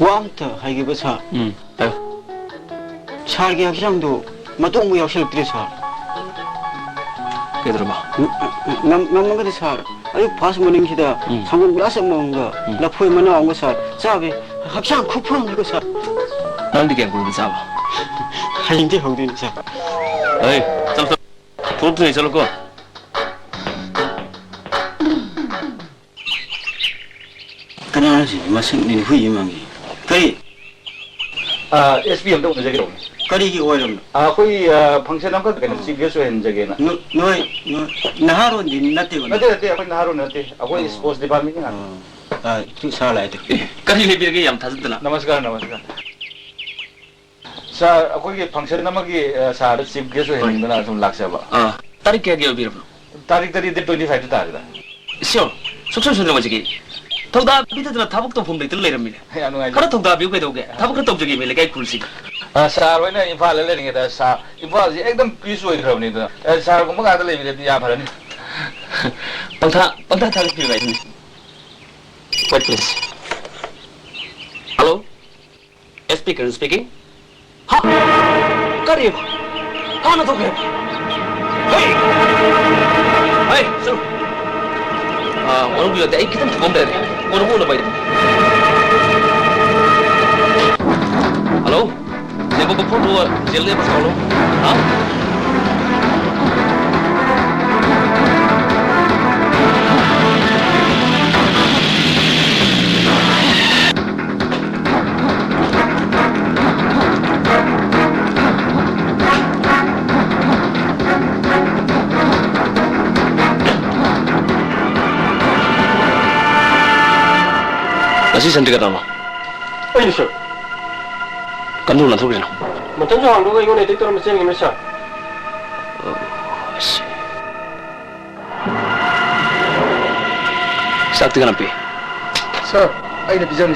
왕터 하이게 버사. Ayo. 살게 학장도 마동무 역실 들여서. Kaya 들어봐. 남는 거도 살. 아유 봐서 먹는 기다. 상금 glass 먹는 거. 나 포에 만나 온 거 살. 자비 학장 쿠폰 이거 살. 난 디게 안 잡아. 하인데 형들이 살. Hey, चल चल. Food नहीं चलो को. 그나지 마승님 후이망이. 그리 SPM 도 저기 로. 그리기 오염. 거기 펑션 한거 그냥 집에서 한 저기나. 너희 나하로 니 나대고. 나한테 거기 하루 나한테 거기 스포츠 디파트먼트 나. tu salai tu. Kali lebih lagi yang tazat na. नमस्कार नमस्कार सा अखोई function नमगी सार चीफ गेस्ट हेंगना तुम लाक्सबा Tarik kaya gaya biar bro. तारीख तरी दे 25 तारीख Sure. Sukses sudah macam ni. Tahu dah, kita tu tabuk tu pun betul leram ni. anu ai Kalau tahu dah biu betul ke. Tabuk tu jadi mele kayak kursi. सार वैना इम्फाल ले नहीं था सा इम्फाल जी एकदम piece हुई खराब नहीं था सार को मगा ले भी या भरनी Pangta tarik biu kayak ni. Wait please. Hello? Speaker speaking. Ha? Kari ba? Ano to kaya? Hey! Hey, sir. Orang bilang, kita tu bom dah. Orang mana baik? Hello? Saya bawa pun dua jelnya pas kalau. Hah? Nasi sendiri kan, Ini sir. kan dulu nanti kita. Macam tu orang tu ini tiktok macam ni sir. Sakti kan apa? Sir, ay na pizza ni.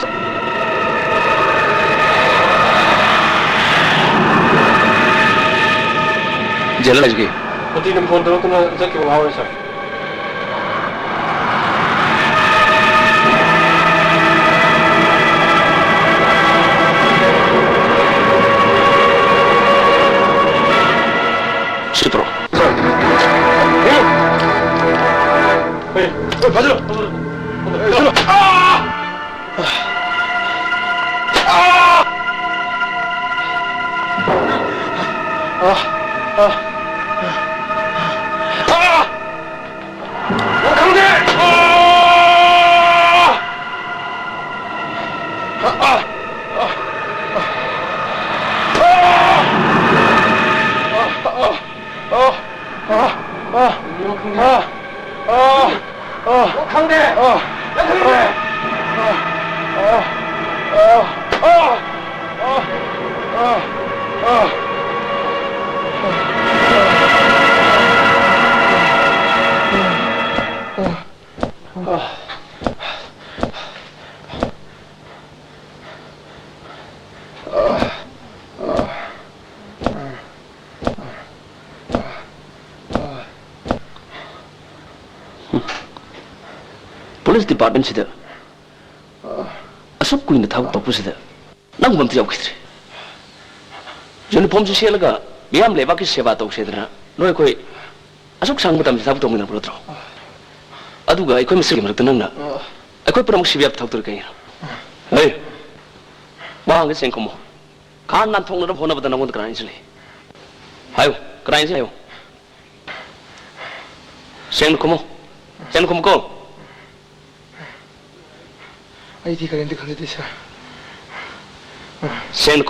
Jalan lagi. Nanti nam phone tu na jadi kita awal sir. Super. Badro. Police department sida. Asok kuina thak topu sida. Nang manti yaw khitri. Uniform se selaga biam leba ki seva tok sedra. Noi koi asok sang batam thak tong na protro. Aduga ai koi masri marak nang na. Ai koi pramuk sibiap thak tur kai. Hey. Bang seng komo. Kan nan thong na phone ba nang kran sile. Hayo, kran sile hayo. Seng komo. Seng komo ko. Ay di kalian dikali desa. Sen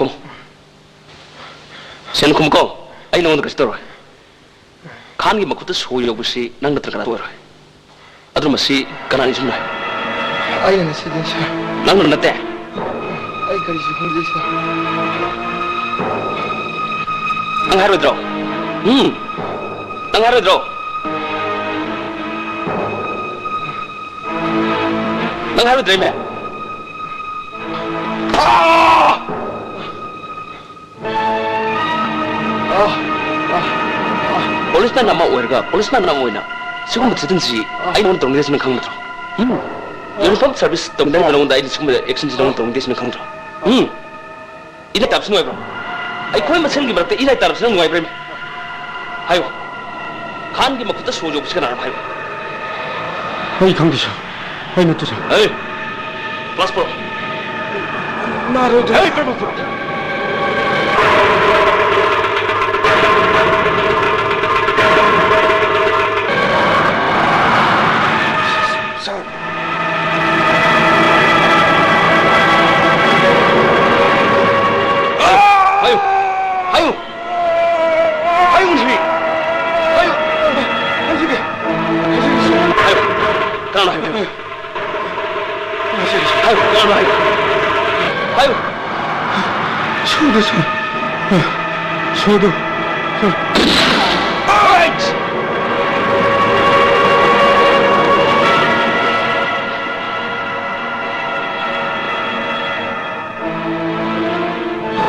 kom ko ay nang kasi toro kan gi makuta soyo busi nang natraka toro adro masi kanani sumna Ay na nasa desa. nang nate Ay kali si desa. ang haro dro ang haro dro ang haro dre me Polis na nama oirga, polis na nama oina. Siguro matsidinsi, ay naman tong desa ng kang natro. Uniform service tong desa ng dahil siguro action ng tong desa ng kang natro. Ina tapos nuway bro. Ay kung masang di berarti ina tapos ng nuway bro. Hayo, kan di makuta sojo bisa na hayo. Ay 강대사. ay 나토사. Hey, plus pro. 나를 좀. Hey, triple pro. 저도.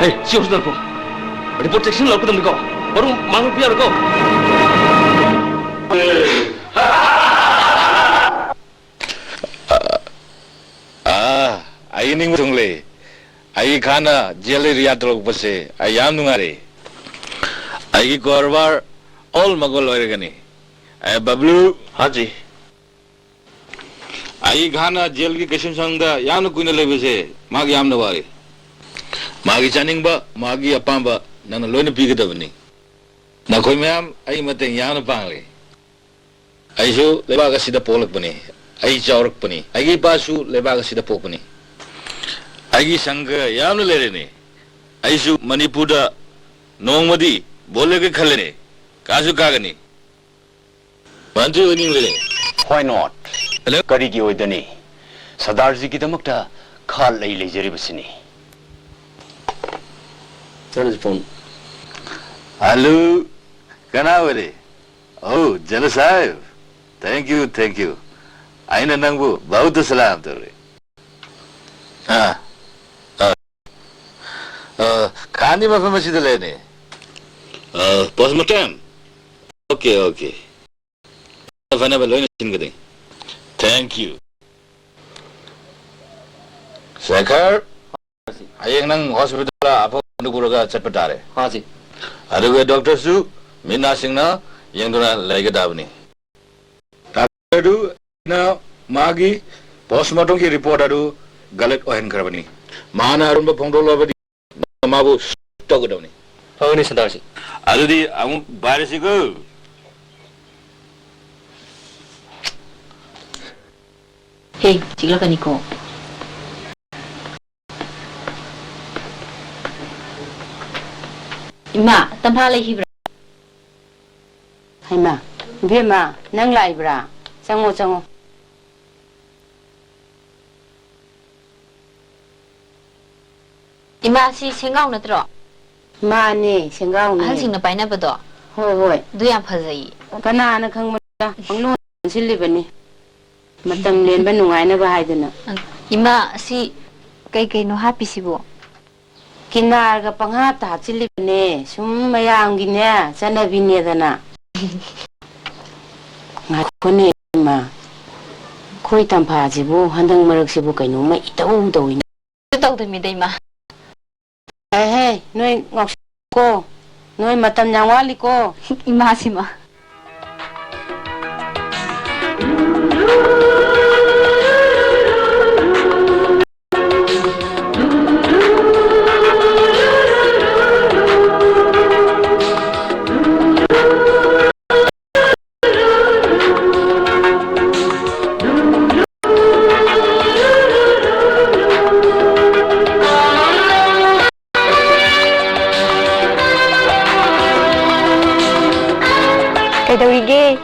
Hey, siapa sudah kau? Report section lalu ketemu kau. Baru manggil biar kau. Ayi ning sungle. Ayi khana jeli riyadrok base. Ayam nungare. Ayi korbar all magol oirgani. Ay bablu. Haji. Ayi khana jel ki kisam sangda yam kuina lebase. Mag yam nawari. 마기 자닝바 마기 아빠바 나는 로이는 비거더니 나 거기면 아이 맞대 야는 방래 아이쇼 레바가 시다 폴럭버니 아이 자오럭버니 아이 바수 레바가 시다 포버니 아이 상가 야는 레레니 아이쇼 머니푸르다 농머디 볼레게 칼레니 가수 가가니 반주 어닝레 Why not? Hello? Karigi oidani. Sadarji ki damakta khal lei lejari basini. Turn his phone. Hello, Kanawari. Oh, Jana Sahib. Thank you. Aina nangbu, bahut salam tore. Khani ma famasi dale ne. Postmortem. Okay. Fana ba loina sin gading. Thank you. Shekhar. Ayeng nang hospital apo nuguraga chatpatare. हाँ जी Aduga Dr. Su, Mina Singna, Yangduna Lagadavni. Adu na Magi, postmortem ki report adu Galet Ohen Kravani. Mana Rumba Pondola Mabu Togodoni. Pauni Sardar ji Adudi, I'm Barisigo. Hey, chigla ko. Ima, tamha lai hibra. Haima, bema, nang lai bra. Chango. Ima si sengau na tro. Ma ne, sengau ne. Hal sing na pai na bado. Hoi. Du yam phazai. Kana na khang ma, angno silli bani. Matam len ba nungai na ba haidana. Ima si kai no happy sibo. Kinar ga pangha ta chilli bane, sum mayang gi ne, chana bi ne dana. Ngai khone ma. Khoi tam pha jibu handang marak sibu kaino ma itau doi. Tau de mi dai ma. Hey, noi ngok ko. Noi matam nyang wali ko. Ima si ma. Kaidaurige,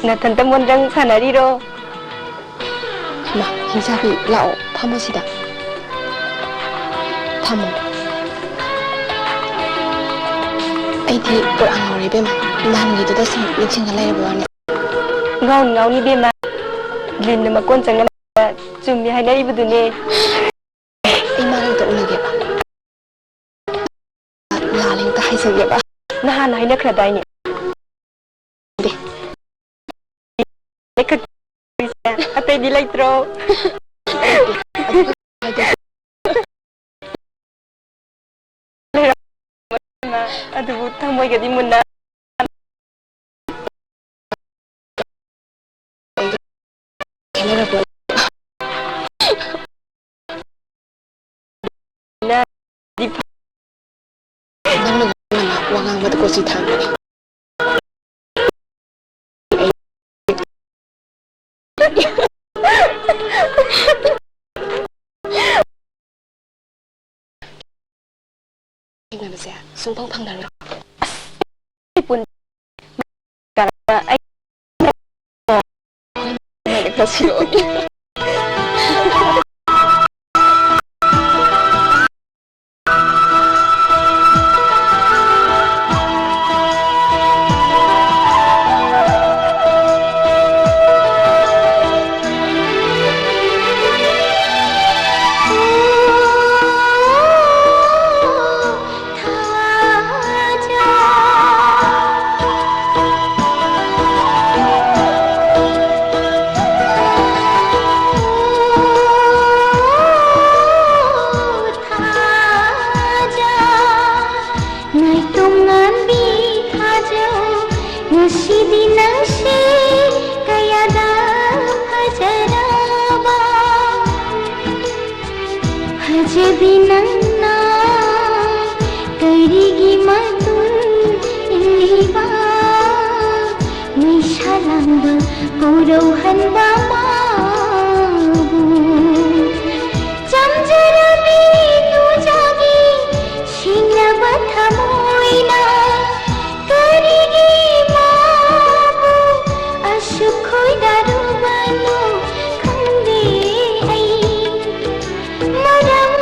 natantamon rang sanariro. Ma, hinsabi lao 파마시다. 타모. ꯑꯩꯗꯤ ꯄꯨꯔꯥ ꯉꯥꯎꯔꯦ ꯏꯕꯦꯝꯃ ꯅꯍꯥꯟꯒꯤꯗꯨꯗ ꯁꯨꯝ ꯅꯤꯡꯁꯤꯡꯉ ꯂꯩꯔꯕ ꯋꯥꯅꯤ Ngau ni bema. Lin na makon changa chummi hainaribudune. ꯑꯩ ꯃꯥꯒ ꯍꯦꯛꯇ ꯎꯅꯒꯦꯕ ꯂꯥꯂꯦꯡꯇ ꯍꯥꯏꯖꯒꯦꯕ Nahan hainakradayne. Atay di laitro. Aduh, tamoy gadi muna. ꯅꯪꯅ ꯋꯥ ꯉꯥꯡꯕꯗ ꯀꯣꯆꯤ ꯊꯥꯡꯕꯅꯤ ꯊꯦꯡꯅꯕꯁꯦ ꯁꯨꯡꯐꯪ ꯐꯪꯗꯔꯣ पुरौहन्दा माबु जमजरबी तुजागी छिनब थमोइना करिगी माबु असुखोइ दारुबनो खंदे ऐ मरम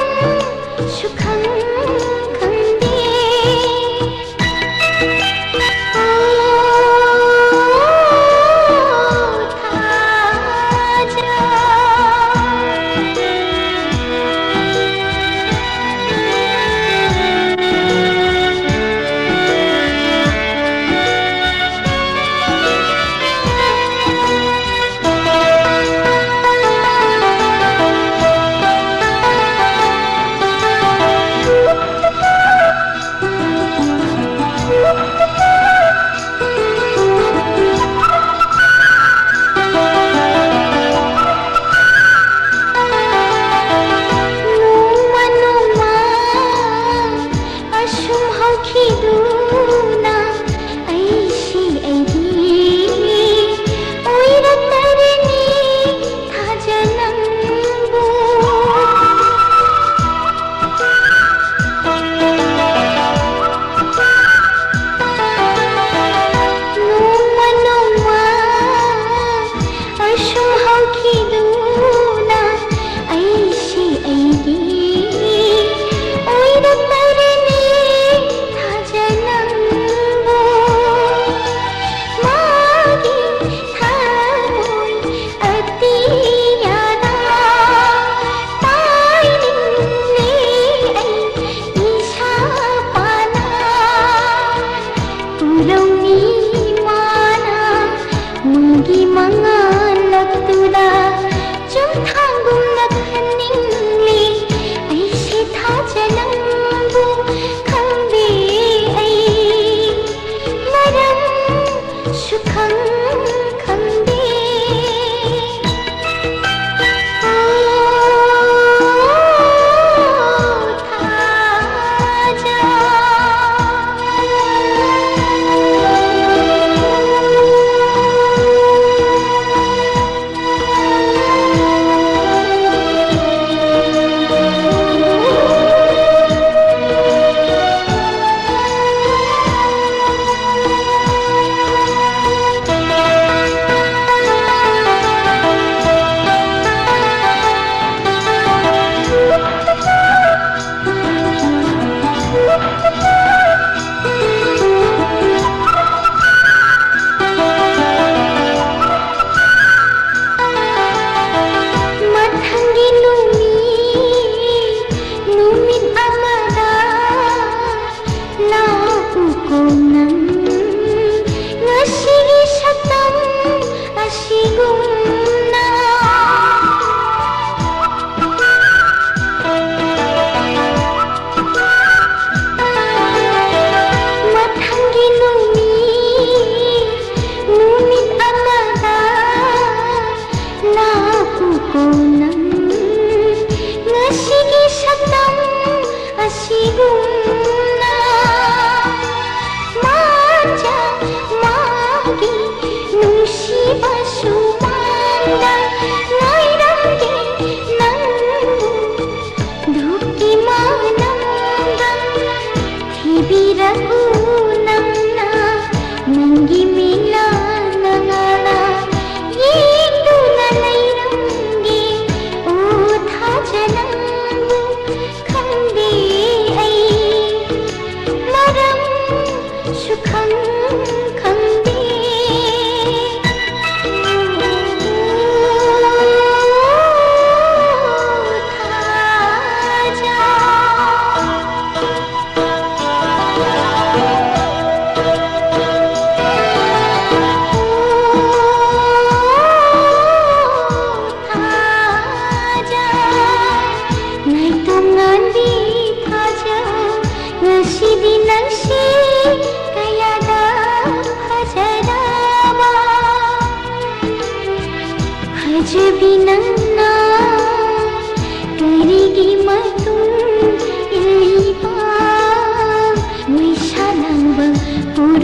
सुखं खंदे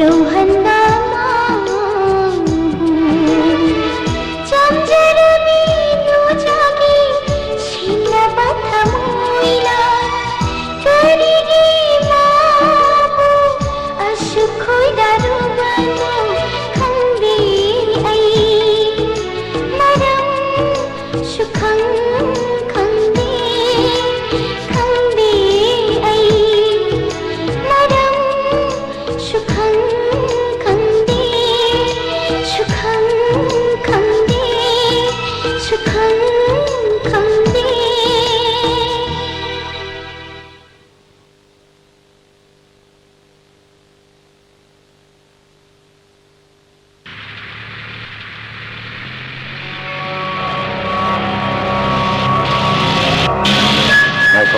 Rauhan Damamu खंदे सुखं खंदे 나이코.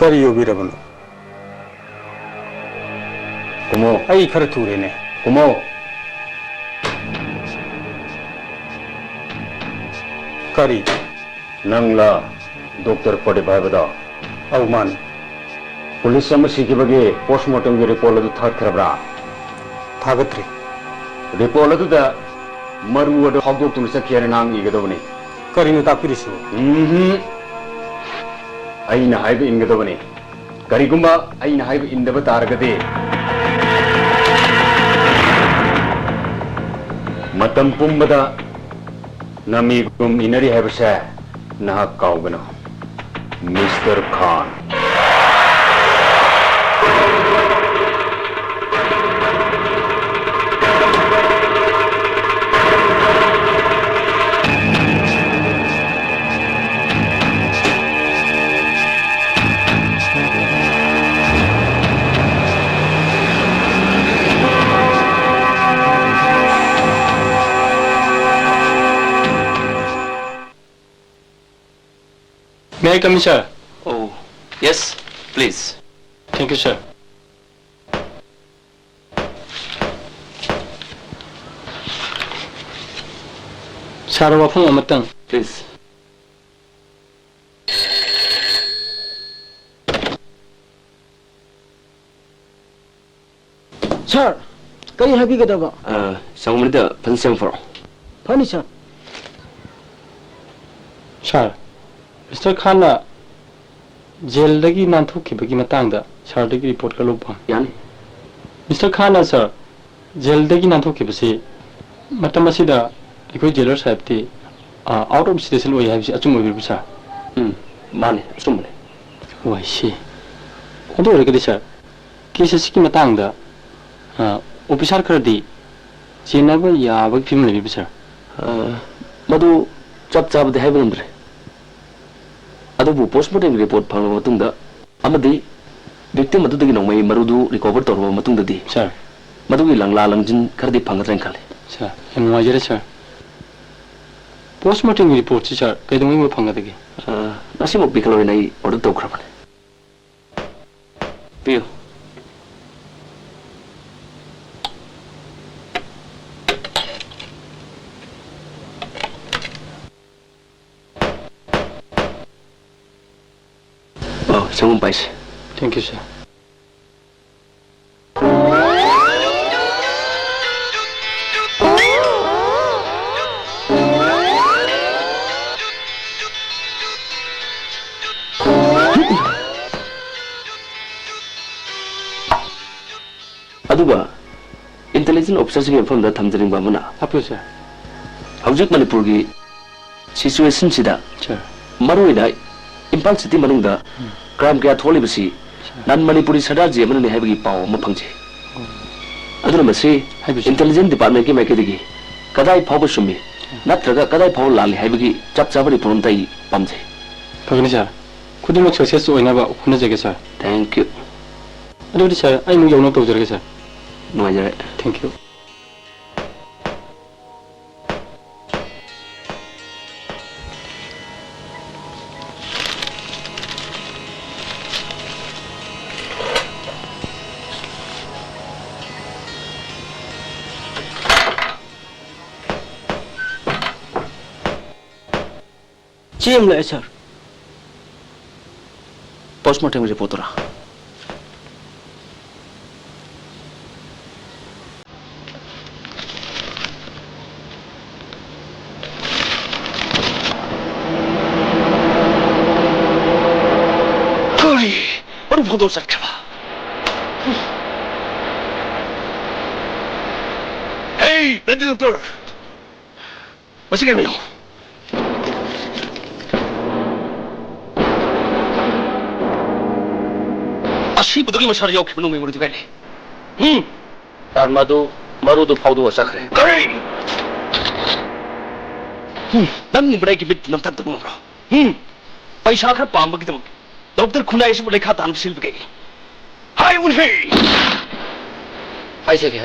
ꯀꯔꯤ ꯌꯧꯕꯤꯔꯕꯅꯣ? 고모, ꯑꯩ ꯈꯔ ꯊꯨꯔꯦꯅꯦ. 고모. ꯀꯔꯤ? ꯅꯪꯂ ꯗꯣꯛꯇꯔ ꯄꯔꯗꯤꯞ ꯍꯥꯏꯕꯗꯣ? ꯑꯧ ꯃꯥꯅꯤ. ꯄꯨꯂꯤꯁ ꯑꯃ ꯁꯤꯈꯤꯕꯒꯤ ꯄꯣꯁꯠꯃꯣꯔꯇꯝꯒꯤ ꯔꯤꯄꯣꯔꯠ ꯑꯗꯨ ꯊꯥꯒꯠꯈ꯭ꯔꯕ꯭ꯔꯥ? ꯊꯥꯒꯠꯇ꯭ꯔꯤ. ꯔꯤꯄꯣꯔꯠ ꯑꯗꯨꯗ ꯃꯔꯨ ꯑꯗꯨ ꯍꯧꯗꯣꯛꯇꯨꯅ ꯆꯠꯈꯤ ꯍꯥꯏꯅ ꯅꯪ ꯏꯒꯗꯕꯅꯤ. ꯀꯔꯤꯅꯣ ꯇꯥꯛꯄꯤꯔꯤꯁꯤꯕꯨ? ꯑꯩꯅ ꯍꯥꯏꯕ ꯏꯟꯒꯗꯕꯅꯤ. ꯀꯔꯤꯒꯨꯝꯕ ꯑꯩꯅ ꯍꯥꯏꯕ ꯏꯟꯗꯕ ꯇꯥꯔꯒꯗꯤ ꯃꯇꯝ ꯄꯨꯝꯕꯗ ꯅꯃꯤꯒꯨꯝ ꯏꯅꯔꯤ ꯍꯥꯏꯕꯁꯦ ꯅꯍꯥꯛ ꯀꯥꯎꯒꯅꯨ, mister Khan. May I come in, sir? Oh, yes, please. Thank you, sir. Sir, wafung amatang. Please. Sir, kari habigadawa. Sangumrida pansem for. Fani sir. Sir, Mr. Khanna jaildagi nanthokibagi matangda sardagi report ka lobam. Yani. Mr. Khanna sir, jaildagi nanthokibasi matam asida ikoi jailer sahibti out of station oi habisi achum oi sir. Mane, sumne. Oh, I see. Ado origadi sir. Case siki matangda officer khardi chenaba yabag film lebi sir. Madu chap chabde haibamdre. अदुबु postmortem report फंगब मतुंगदा अमदि victim अदुदगी नोंमै मरुदु recover तौरब मतुंगदि sir मदुगी लंगला लंजिन खरदि फंगद्रेन खाले सर हम वाजरे सर पोस्टमार्टम रिपोर्ट सर कैदोंमै म फंगदगी नसिमो बिखलोय नै ऑर्डर तौखरबने पियो Sangum pais. Thank you, sir. Aduba, intelligence officer sing from the Tamjaring Bamana. Happy, sir. Howjak Manipurgi situation sida. Sir. Maruida, Impal City Manunda. Crime kaya tholi basi nan Manipuri sadaji amana ne haibagi paw ma phangje aduna masi intelligence department ki maikidigi kadai phawba sumi natraga kadai phaw lali haibagi chap chabari prontai pamje Pagani sir khudimok success oina ba khuna jage sir thank you adudi sir ai mu yawna tawjare sir no ajare thank you Chim le sir. Postmortem report ra. Kori, baru foto sakwa. Hey, Lady Doctor. Masih kan yo? ꯑꯁꯤꯕꯗꯨꯒꯤ ꯃꯁꯥꯗ ꯌꯥꯎꯈꯤꯕ ꯅꯣꯡꯃꯩ ꯃꯔꯨꯗꯤ ꯀꯥꯏ ꯃꯗꯨ ꯃꯔꯨꯗꯨ ꯐꯥꯎꯗꯣꯛꯑ ꯆꯠꯈ꯭ꯔꯦ ꯀꯔꯤ ꯅꯪꯒꯤ ꯃꯔꯩꯒꯤ ꯕꯤꯠ ꯅꯝꯊꯛꯇꯕ ꯉꯝꯕ꯭ꯔꯣ ꯄꯩꯁꯥ ꯈꯔ ꯄꯥꯝꯕꯒꯤꯗꯃꯛ ꯗꯣꯛꯇꯔ ꯈꯨꯟꯅꯥꯏꯁꯤꯕꯨ ꯂꯩꯈꯥ ꯇꯥꯅꯕ ꯁꯤꯜꯕ ꯀꯩ ꯍꯥꯏꯕꯨꯅꯤ ꯍꯥꯏꯖꯒꯦ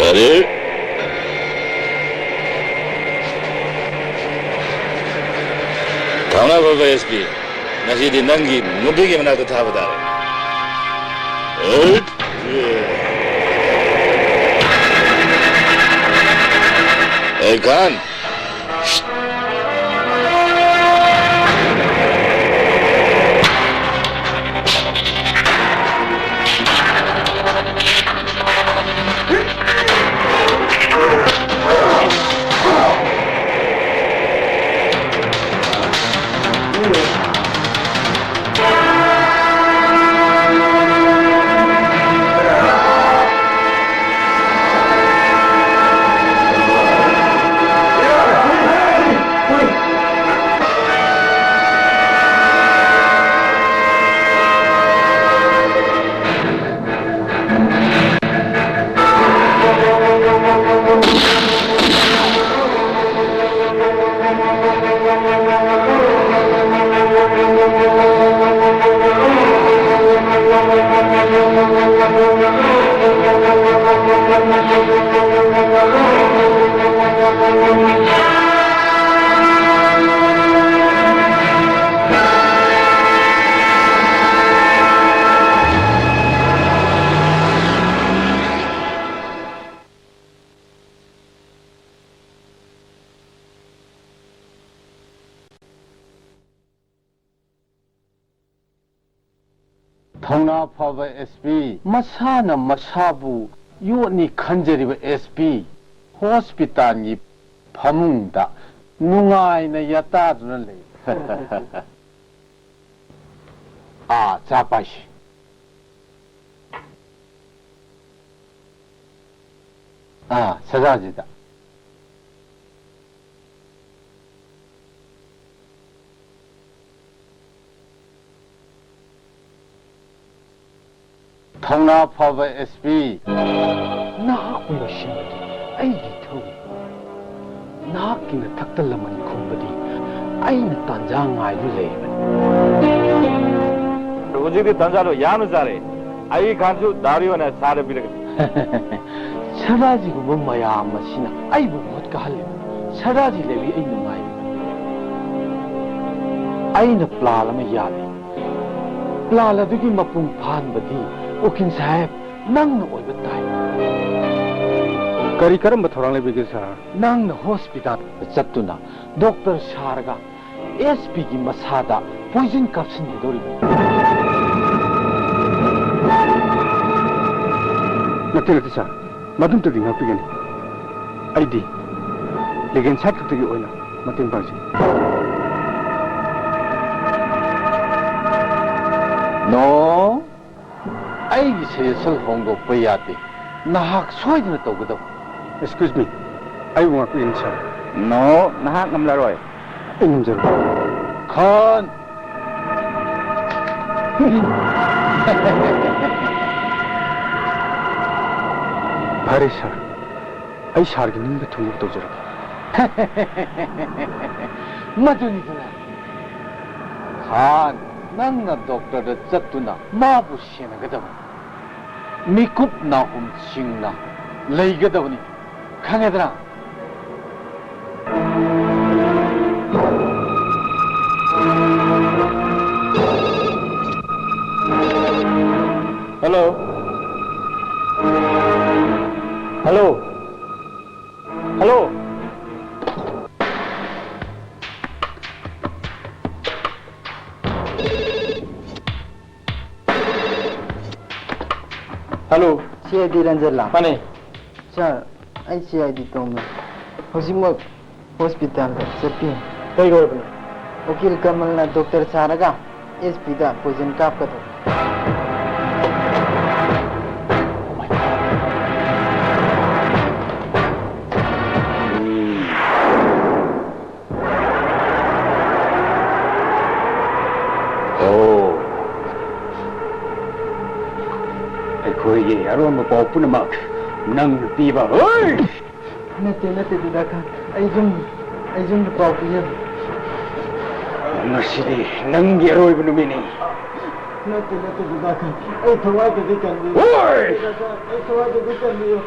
Ready? Thamna Baba SP. Nasidi Nangi, Nubigi Manata Tabada. Hey, Khan. Thongna Phaba SP Masana Masabu Yoni Khanjariba SP Hospital ni Phamungda Nungai na yataduna le Chapai Sajajida Thongna Phaba SP Nakuna Shimbadi Aigi Thu Nakina Takalaman Kumbadi Aina Tanjangai Lulebani Rojidi Tanjalo Yanuzare. I can't do Dario and Sarabir. Saraji Mumaya Masina, I would not call him. Saraji Levi in the mind. I in a plala yadi. Plala to give Mapum Pan Badi, Okin Sahib, none over time. Karikaram Bathorang Bigisa. Nang the hospital, Satuna, Dr. Sharga, SP Masada, poison cups in the door. Nothing, sir. Madam to the happy ID. Again, Saturday to the owner, Martin Barsi. No, ꯑꯩꯒꯤ suggestion ꯍꯣꯡꯗꯣꯛꯄ ꯌꯥꯗꯦ ꯅꯍꯥꯛ ꯁꯣꯏꯗꯅ ꯇꯧꯒꯗꯕ excuse me ꯑꯩꯕꯨ ꯉꯥꯛꯄꯤꯌꯨ ꯁꯥꯔ ꯅꯣ ꯅꯍꯥꯛ ꯉꯝꯂꯔꯣꯏ ꯑꯩ ꯉꯝꯖꯔꯣꯏ ꯈꯥꯟ ꯐꯔꯦ ꯁꯥꯔ ꯑꯩ ꯁꯥꯔꯒꯤ ꯅꯤꯡꯕ ꯊꯨꯡꯅꯕ ꯇꯧꯖꯔꯒꯦ ꯃꯗꯨꯅꯤꯗꯅ ꯈꯥꯟ ꯅꯪꯅ ꯗꯣꯛꯇꯔꯗ ꯆꯠꯇꯨꯅ ꯃꯥꯕꯨ ꯁꯦꯟꯅꯒꯗꯕ ꯃꯤꯀꯨꯞ ꯅꯥꯍꯨꯝꯁꯤꯡꯅ ꯂꯩꯒꯗꯕꯅꯤ ꯈꯪꯉꯦꯗꯅ hello hello hello hello CID ꯔꯟꯖꯟꯂꯥ ꯃꯥꯅꯦ ꯁꯥꯔ ꯑꯩ CID ꯇꯣꯝꯃꯦ ꯍꯧꯖꯤꯛꯃꯛ ꯍꯣꯁꯄꯤꯇꯥꯜꯗ ꯆꯠꯄꯤꯌꯨ ꯀꯩ ꯑꯣꯏꯕꯅꯣ ꯎꯀꯤꯜ ꯀꯃꯜꯅ ꯗꯣꯛꯇꯔ ꯁꯥꯔꯒ SPꯗ ꯄꯣꯏꯖꯟ ꯀꯥꯞꯀꯗꯧ ꯑꯩꯈꯣꯏꯒꯤ ꯑꯔꯣꯟꯕ ꯄꯥꯎ ꯄꯨꯝꯅꯃꯛ ꯅꯪꯅ ꯄꯤꯕ ꯅꯠꯇꯦ ꯗꯗꯥ ꯈꯥꯟ ꯑꯩ ꯌꯨꯝꯗ ꯄꯥꯎ ꯄꯤꯖꯕ ꯉꯁꯤꯗꯤ ꯅꯪꯒꯤ ꯑꯔꯣꯏꯕ ꯅꯨꯃꯤꯠꯅꯤ ꯅꯠꯇꯦ ꯗꯗꯥ ꯈꯥꯟ ꯑꯩ ꯊꯋꯥꯏꯗꯗꯤ ꯀꯟꯕꯤꯌꯨ ꯑꯩ ꯊꯋꯥꯏꯗꯗꯤ ꯀꯟꯕꯤꯌꯨ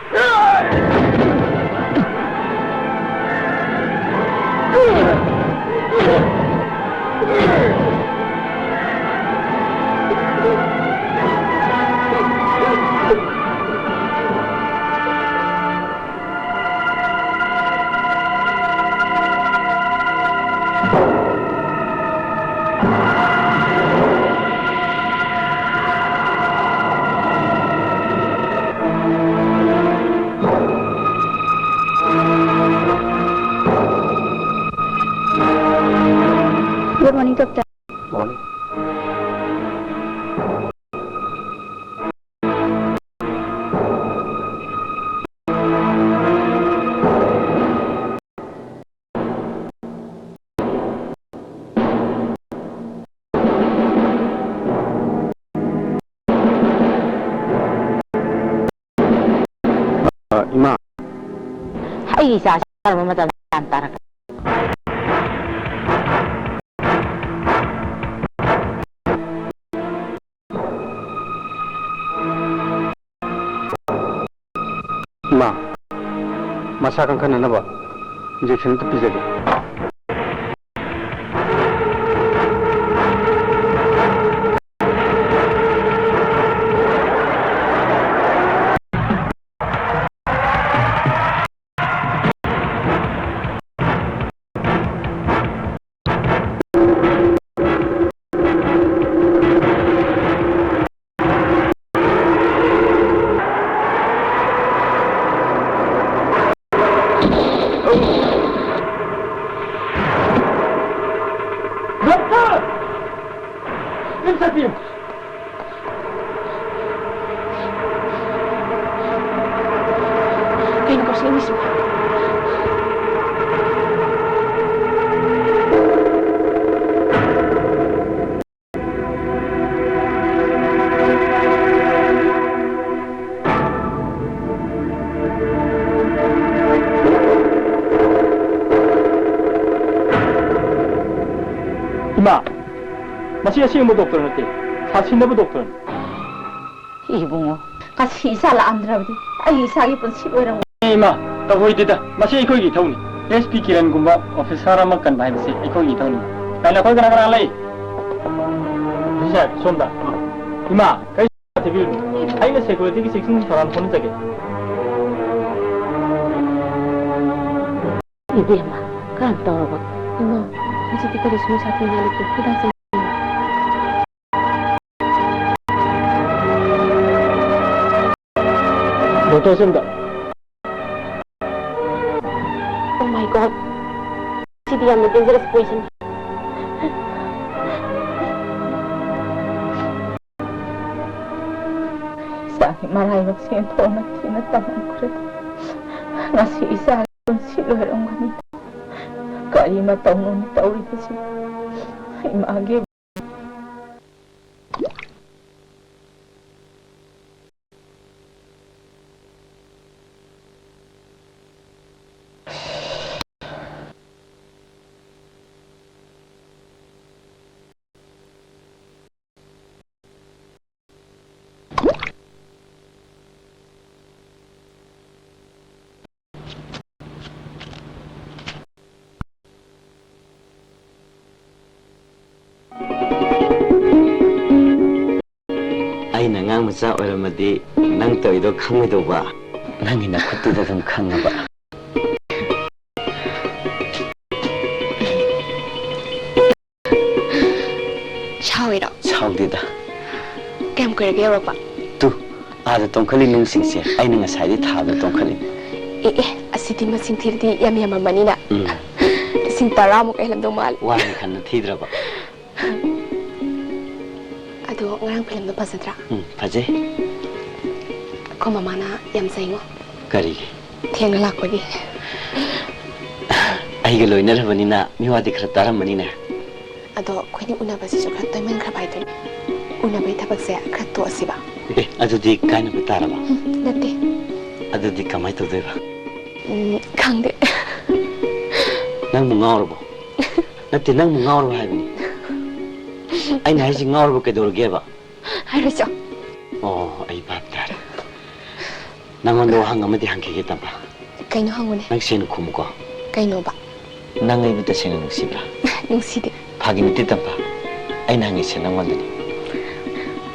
Good morning, doctor. Morning. Ima. ꯑꯩꯒꯤ ꯏꯆꯥꯁꯤ ꯀꯔꯝꯕ ꯃꯇꯝꯗ ꯒ꯭ꯌꯥꯟ ꯇꯥꯔꯛꯀꯅꯤ ꯏꯃꯥ ꯃꯁꯥ ꯀꯟꯈꯠꯅꯅꯕ ꯏꯟꯖꯦꯛꯁꯟ ꯑꯝꯇ ꯄꯤꯖꯒꯦ Kaya ko sila mismo. 이마, 마시가 시험 doktor nanti, 사신나부 doktor. 이봉호 같이 이사를 안 들어보지 아이 이사기 뻔치 오이랑 이마, 따보이디다. 마시 이코기 타오니. SP kiran gumba office sarama kan bai masi 이코기 타오니. kana koi kana kana lai. bisa sonda. 이마, kai TV. 아이가 security ki section 사람 보는 자게. 이비마 그럼 떨어봐 Ima, hujiti ko dusmo sa ating nalito. Kita sa doktor senda. Oh my God. Si Diam na dangerous poison. 이상이 말하이고 센터나 티나 따만 그래. 나시 이사 본실로 해롱가니. 까리마 떠오는 떠오리듯이 이마게 ꯑꯩꯅ ꯑꯉꯥꯡ ꯃꯆꯥ ꯑꯣꯏꯔꯝꯃꯗꯤ ꯅꯪ ꯇꯧꯔꯤꯗꯣ ꯈꯪꯉꯣꯏꯗꯧꯕ ꯅꯪꯒꯤ ꯅꯈꯨꯠꯇꯨꯗ ꯑꯗꯨꯝ ꯈꯪꯉꯕ ꯁꯥꯎꯏꯔꯣ ꯁꯥꯎꯗꯦꯗ ꯀꯌꯥꯝ ꯀꯨꯏꯔꯒꯦ ꯌꯧꯔꯛꯄ ꯇꯨ ꯑꯥꯗ ꯇꯣꯡꯈꯠꯂꯤ ꯅꯨꯡꯁꯤꯡꯁꯦ ꯑꯩꯅ ꯉꯁꯥꯏꯗꯤ ꯊꯥꯕꯗ ꯇꯣꯡꯈꯠꯂꯤ ꯑꯁꯤꯗꯤ ꯃꯁꯤꯡ ꯊꯤꯔꯗꯤ ꯌꯥꯝ ꯌꯥꯝꯃꯝꯃꯅꯤꯅ ꯂꯤꯁꯤꯡ 10ꯃꯨꯛ ꯍꯦꯜꯂꯝꯗꯧ ꯃꯥꯜꯂꯤ ꯋꯥꯅ ꯈꯟꯅ ꯊꯤꯗ꯭ꯔꯕ ꯑꯗꯣ ꯉꯔꯥꯡ ꯐꯤꯂꯝꯗꯣ ꯐꯖꯗ꯭ꯔꯥ ꯐꯖꯩ ꯑꯩꯈꯣꯏ ꯃꯃꯥꯅ ꯌꯥꯝ ꯆꯩꯉꯣ ꯀꯔꯤꯒꯤ ꯊꯦꯡꯅ ꯂꯥꯛꯄꯒꯤ ꯑꯩꯒ ꯂꯣꯏꯅꯔꯕꯅꯤꯅ ꯃꯤꯋꯥꯗꯤ ꯈꯔ ꯇꯥꯔꯝꯃꯅꯤꯅꯦ ꯑꯗꯣ ꯑꯩꯈꯣꯏꯅꯤ ꯎꯅꯕꯁꯤꯁꯨ ꯈꯔ ꯇꯣꯏꯃꯟꯈ꯭ꯔꯕ ꯍꯥꯏꯗꯨꯅꯤ ꯎꯅꯕꯒꯤ ꯊꯕꯛꯁꯦ ꯈꯔ ꯇꯣꯛꯑꯁꯤꯕ ꯑꯗꯨꯗꯤ ꯀꯥꯏꯅꯕ ꯇꯥꯔꯕ ꯅꯠꯇꯦ ꯑꯗꯨꯗꯤ ꯀꯃꯥꯏꯅ ꯇꯧꯗꯣꯏꯕ ꯈꯪꯗꯦ ꯅꯪꯕꯨ ꯉꯥꯎꯔꯕꯣ ꯅꯠꯇꯦ ꯅꯪꯕꯨ ꯉꯥꯎꯔꯕ ꯍꯥꯏꯕꯅꯤ ꯑꯩꯅ ꯍꯥꯏꯁꯤ ꯉꯥꯎꯔꯕ ꯀꯩꯗꯧꯔꯒꯦꯕ ꯍꯥꯏꯔꯣꯏꯆꯣ ꯑꯣ ꯑꯩ ꯚꯥꯞ ꯇꯥꯔꯦ ꯅꯪꯉꯣꯟꯗ ꯋꯥꯍꯪ ꯑꯃꯗꯤ ꯍꯪꯈꯤꯒꯦ ꯇꯝꯕ ꯀꯩꯅꯣ ꯍꯪꯉꯨꯅꯦ ꯅꯪ ꯁꯦꯡꯅ ꯈꯨꯝꯃꯨꯀꯣ ꯀꯩꯅꯣꯕ ꯅꯪ ꯑꯩꯕꯨ ꯇꯁꯦꯡꯅ ꯅꯨꯡꯁꯤꯕ꯭ꯔꯥ ꯅꯨꯡꯁꯤꯗꯦ ꯐꯥꯒꯤ ꯅꯠꯇꯦ ꯇꯝꯕ ꯑꯩꯅ ꯍꯪꯉꯤꯁꯦ ꯅꯪꯉꯣꯟꯗꯅꯤ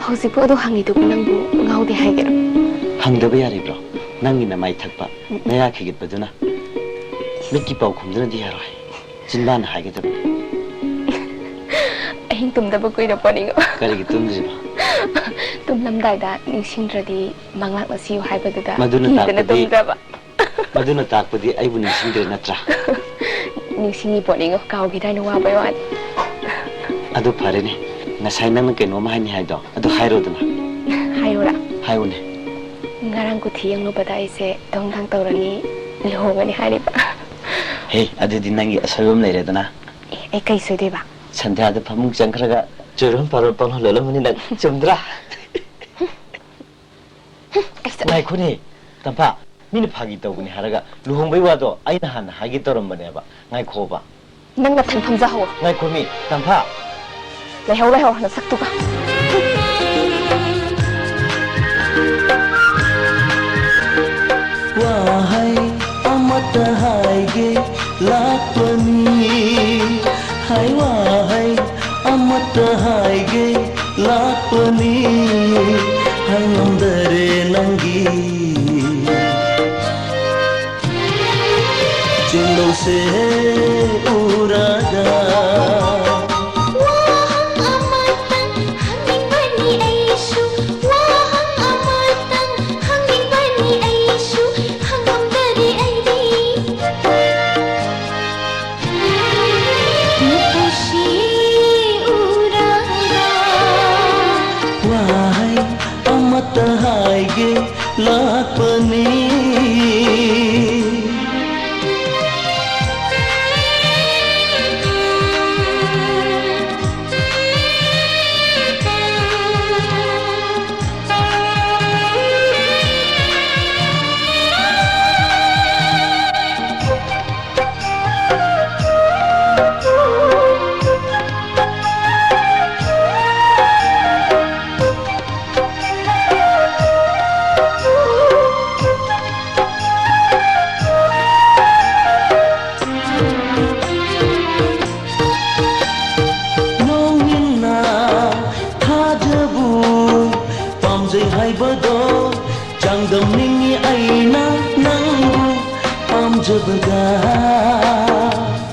ꯍꯧꯖꯤꯛꯄꯨ ꯑꯗꯨ ꯍꯪꯉꯤꯗꯨꯕꯨ ꯅꯪꯕꯨ ꯉꯥꯎꯗꯦ ꯍꯥꯏꯒꯦꯔꯣ ꯍꯪꯗꯕ ꯌꯥꯔꯤꯕ꯭ꯔꯣ ꯅꯪꯒꯤ ꯅꯃꯥꯏ ꯊꯛꯄ ꯅꯌꯥ ꯈꯤꯒꯠꯄꯗꯨꯅ ꯃꯤꯠꯀꯤ ꯄꯥꯎꯈꯨꯝꯗꯨꯅꯗꯤ ꯌꯥꯔꯣꯏ ꯆꯤꯟꯕꯥꯅ ꯍꯥꯏꯒꯗꯕꯅꯤ ꯑꯍꯤꯡ ꯇꯨꯝꯗꯕ ꯀꯨꯏꯔꯛꯄꯅꯤꯉꯣ ꯀꯔꯤꯒꯤ ꯇꯨꯝꯗ꯭ꯔꯤꯕ ꯇꯨꯝꯂꯝꯗꯥꯏꯗ ꯅꯤꯡꯁꯤꯡꯗ꯭ꯔꯗꯤ ꯃꯪꯂꯥꯛꯅ ꯁꯤꯌꯨ ꯍꯥꯏꯕꯗꯨꯗ ꯃꯗꯨꯅ ꯀꯤꯗꯅ ꯇꯥꯛꯄꯗꯤ ꯇꯨꯝꯗ꯭ꯔꯕ ꯃꯗꯨꯅ ꯇꯥꯛꯄꯗꯤ ꯑꯩꯕꯨ ꯅꯤꯡꯁꯤꯡꯗ꯭ꯔꯦ ꯅꯠꯇ꯭ꯔꯥ ꯅꯤꯡꯁꯤꯡꯉꯤ ꯄꯣꯠꯅꯤꯉꯣ ꯀꯥꯎꯈꯤꯗ꯭ꯔꯥꯅ ꯋꯥꯕꯩ ꯋꯥꯅꯤ ꯑꯗꯨ ꯐꯔꯦꯅꯦ ꯉꯁꯥꯏ ꯅꯪꯅ ꯀꯩꯅꯣꯝꯃ ꯍꯥꯏꯅꯤ ꯍꯥꯏꯗോ ꯑꯗꯨ ꯍꯥꯏꯔꯣꯗꯅ ꯍꯥꯏꯔꯣꯔꯥ ꯍꯥꯏꯌꯨꯅꯦ ꯉꯔꯥꯡ ꯀꯨꯊꯤ ꯌꯦꯡꯂꯨꯕꯗ ꯑꯩꯁꯦ ꯗꯣꯡꯗꯥꯡ ꯇꯧꯔꯅꯤ ꯂꯨꯍꯣꯡꯒꯅꯤ ꯍꯥꯏꯔꯤꯕ ꯍꯦ ꯑꯗꯨꯗꯤ ꯅꯪꯒꯤ ꯑꯁꯣꯏꯕ ꯑꯃ ꯂꯩꯔꯦꯗꯅ ꯑꯩ ꯀꯩ ꯁꯣꯏꯗꯣꯏꯕ ꯁꯟꯙ꯭ꯌꯥꯗ ꯐꯃꯨꯡ ꯆꯪꯈ꯭ꯔꯒ ꯆꯣꯏꯔꯣꯟ ꯄꯥꯔꯣꯟ ꯄꯥꯎꯅ ꯂꯣꯜꯂꯝꯃꯅꯤ ꯅꯪ ꯆꯨꯝꯗ꯭ꯔꯥ ꯉꯥꯏꯈꯣꯅꯦ ꯇꯝꯄꯥ ꯃꯤꯅ ꯐꯥꯒꯤ ꯇꯧꯕꯅꯤ ꯍꯥꯏꯔꯒ ꯂꯨꯍꯣꯡꯕꯩ ꯋꯥꯗꯣ ꯑꯩꯅ ꯍꯥꯟꯅ ꯍꯥꯏꯒꯦ ꯇꯧꯔꯝꯕꯅꯦꯕ ꯉꯥꯏꯈꯣꯕ ꯅꯪ ꯅꯊꯟ ꯐꯝꯖꯍꯧꯔꯣ ꯉꯥꯏꯈꯣꯃꯤ ꯇꯝꯄꯥ ꯂꯩꯍꯧ ꯅꯁꯛꯇꯨꯒ wahai amata haige lakpani hai wahai amata haige lakpani hai ondare nangi chindo se urada haige lakpani Damningi aina nangu pamjabaga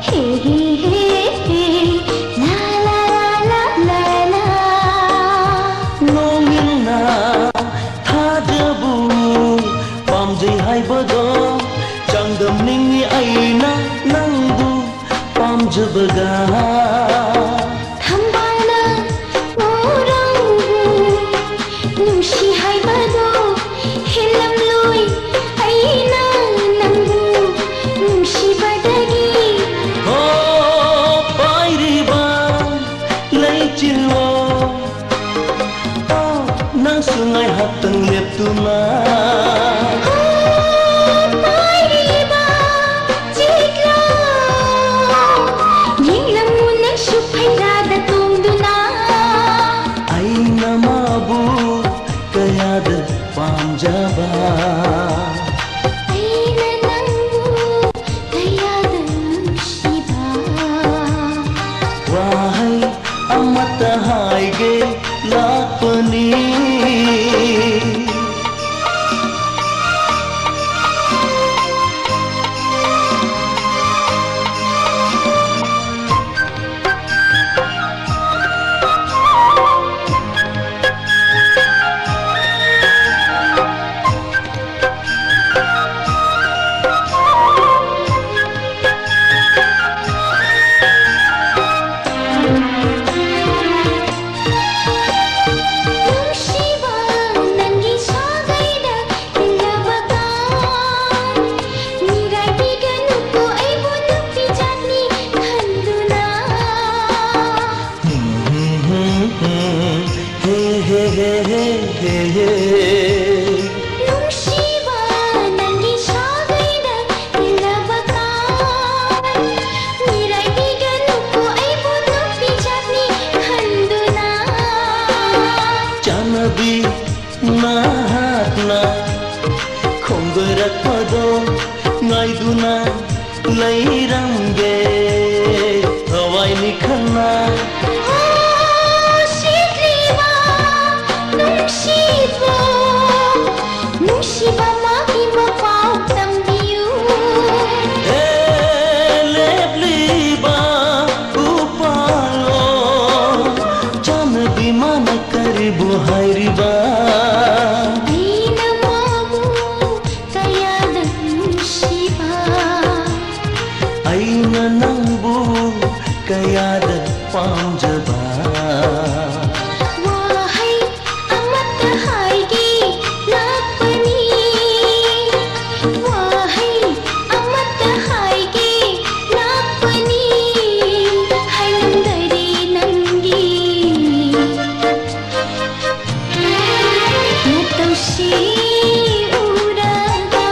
he he he la la la la la nongina thajabu pamjai haibado changdamningi aina nangu pamjabaga thambana orangu nushi haibado ngaihakang leptuna Pairiba Chikla Yinglang munang shuphairada tungduna Aina mabu kayada pamjaba Aina nangbu kayada nungsiba Wahai amata haige lakpani Nungsiba nangi sagaida ilabaga Nirai biganu ko ay bunok pijatni khanduna Nungsiba nangi sagaida ilabaga Nirai biganu ko ay bunok pijatni khanduna Janabi nahatna khombarakpado ngaiduna leiramge hawai nikhanna Shikliba Nungsiba Nungsiba magi mapau tambiu lepliba upalo janabi mana karibu hairiba Aina mamu kayada nungsiba aina nangbu kayada pamjaba Wahai amata haigi lakpani Wahai amata haigi lakpani Hailundari nangi Natausi uraga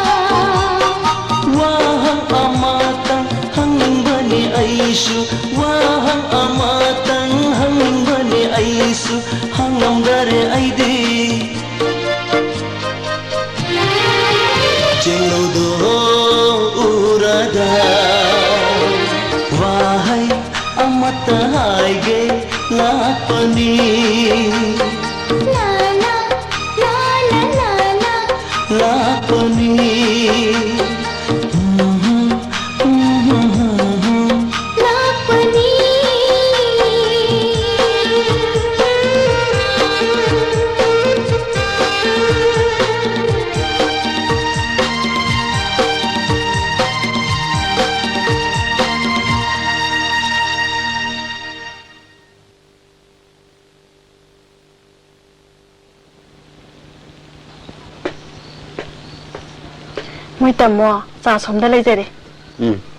wahang amatang hanging bani aisu wahang amatang hanging bani aisu hangam dare aidi Jenglodo urada wahai amata haige lapani La la la la la la lapani Lakpani Muy tamo cha somda leijare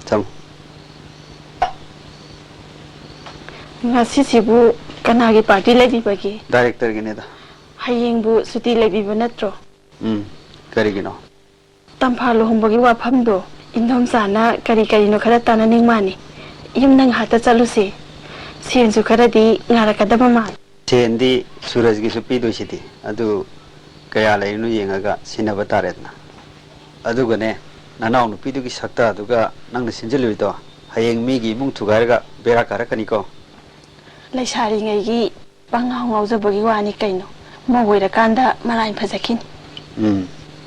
참 ngasibu kanagi party leibibagi 다이렉터기네다 hayengbu suti leibiba natro 그러기노 tampa lohongbagi wafamdo indom sana kari no khara tana ningmani yumnang hata chaluse sensu kharadi ngarakadaba ma 젠디 수라지기 수피도시디 아두 kaya lainu yengaga sinaba taretna adugane nanau nu pidugi sakta aduga nangna sinjelido hayeng migi mung thugarga bera karakaniko laisari ngai pangau ngaujabagi wani kaino mogoira kanda marai phajakin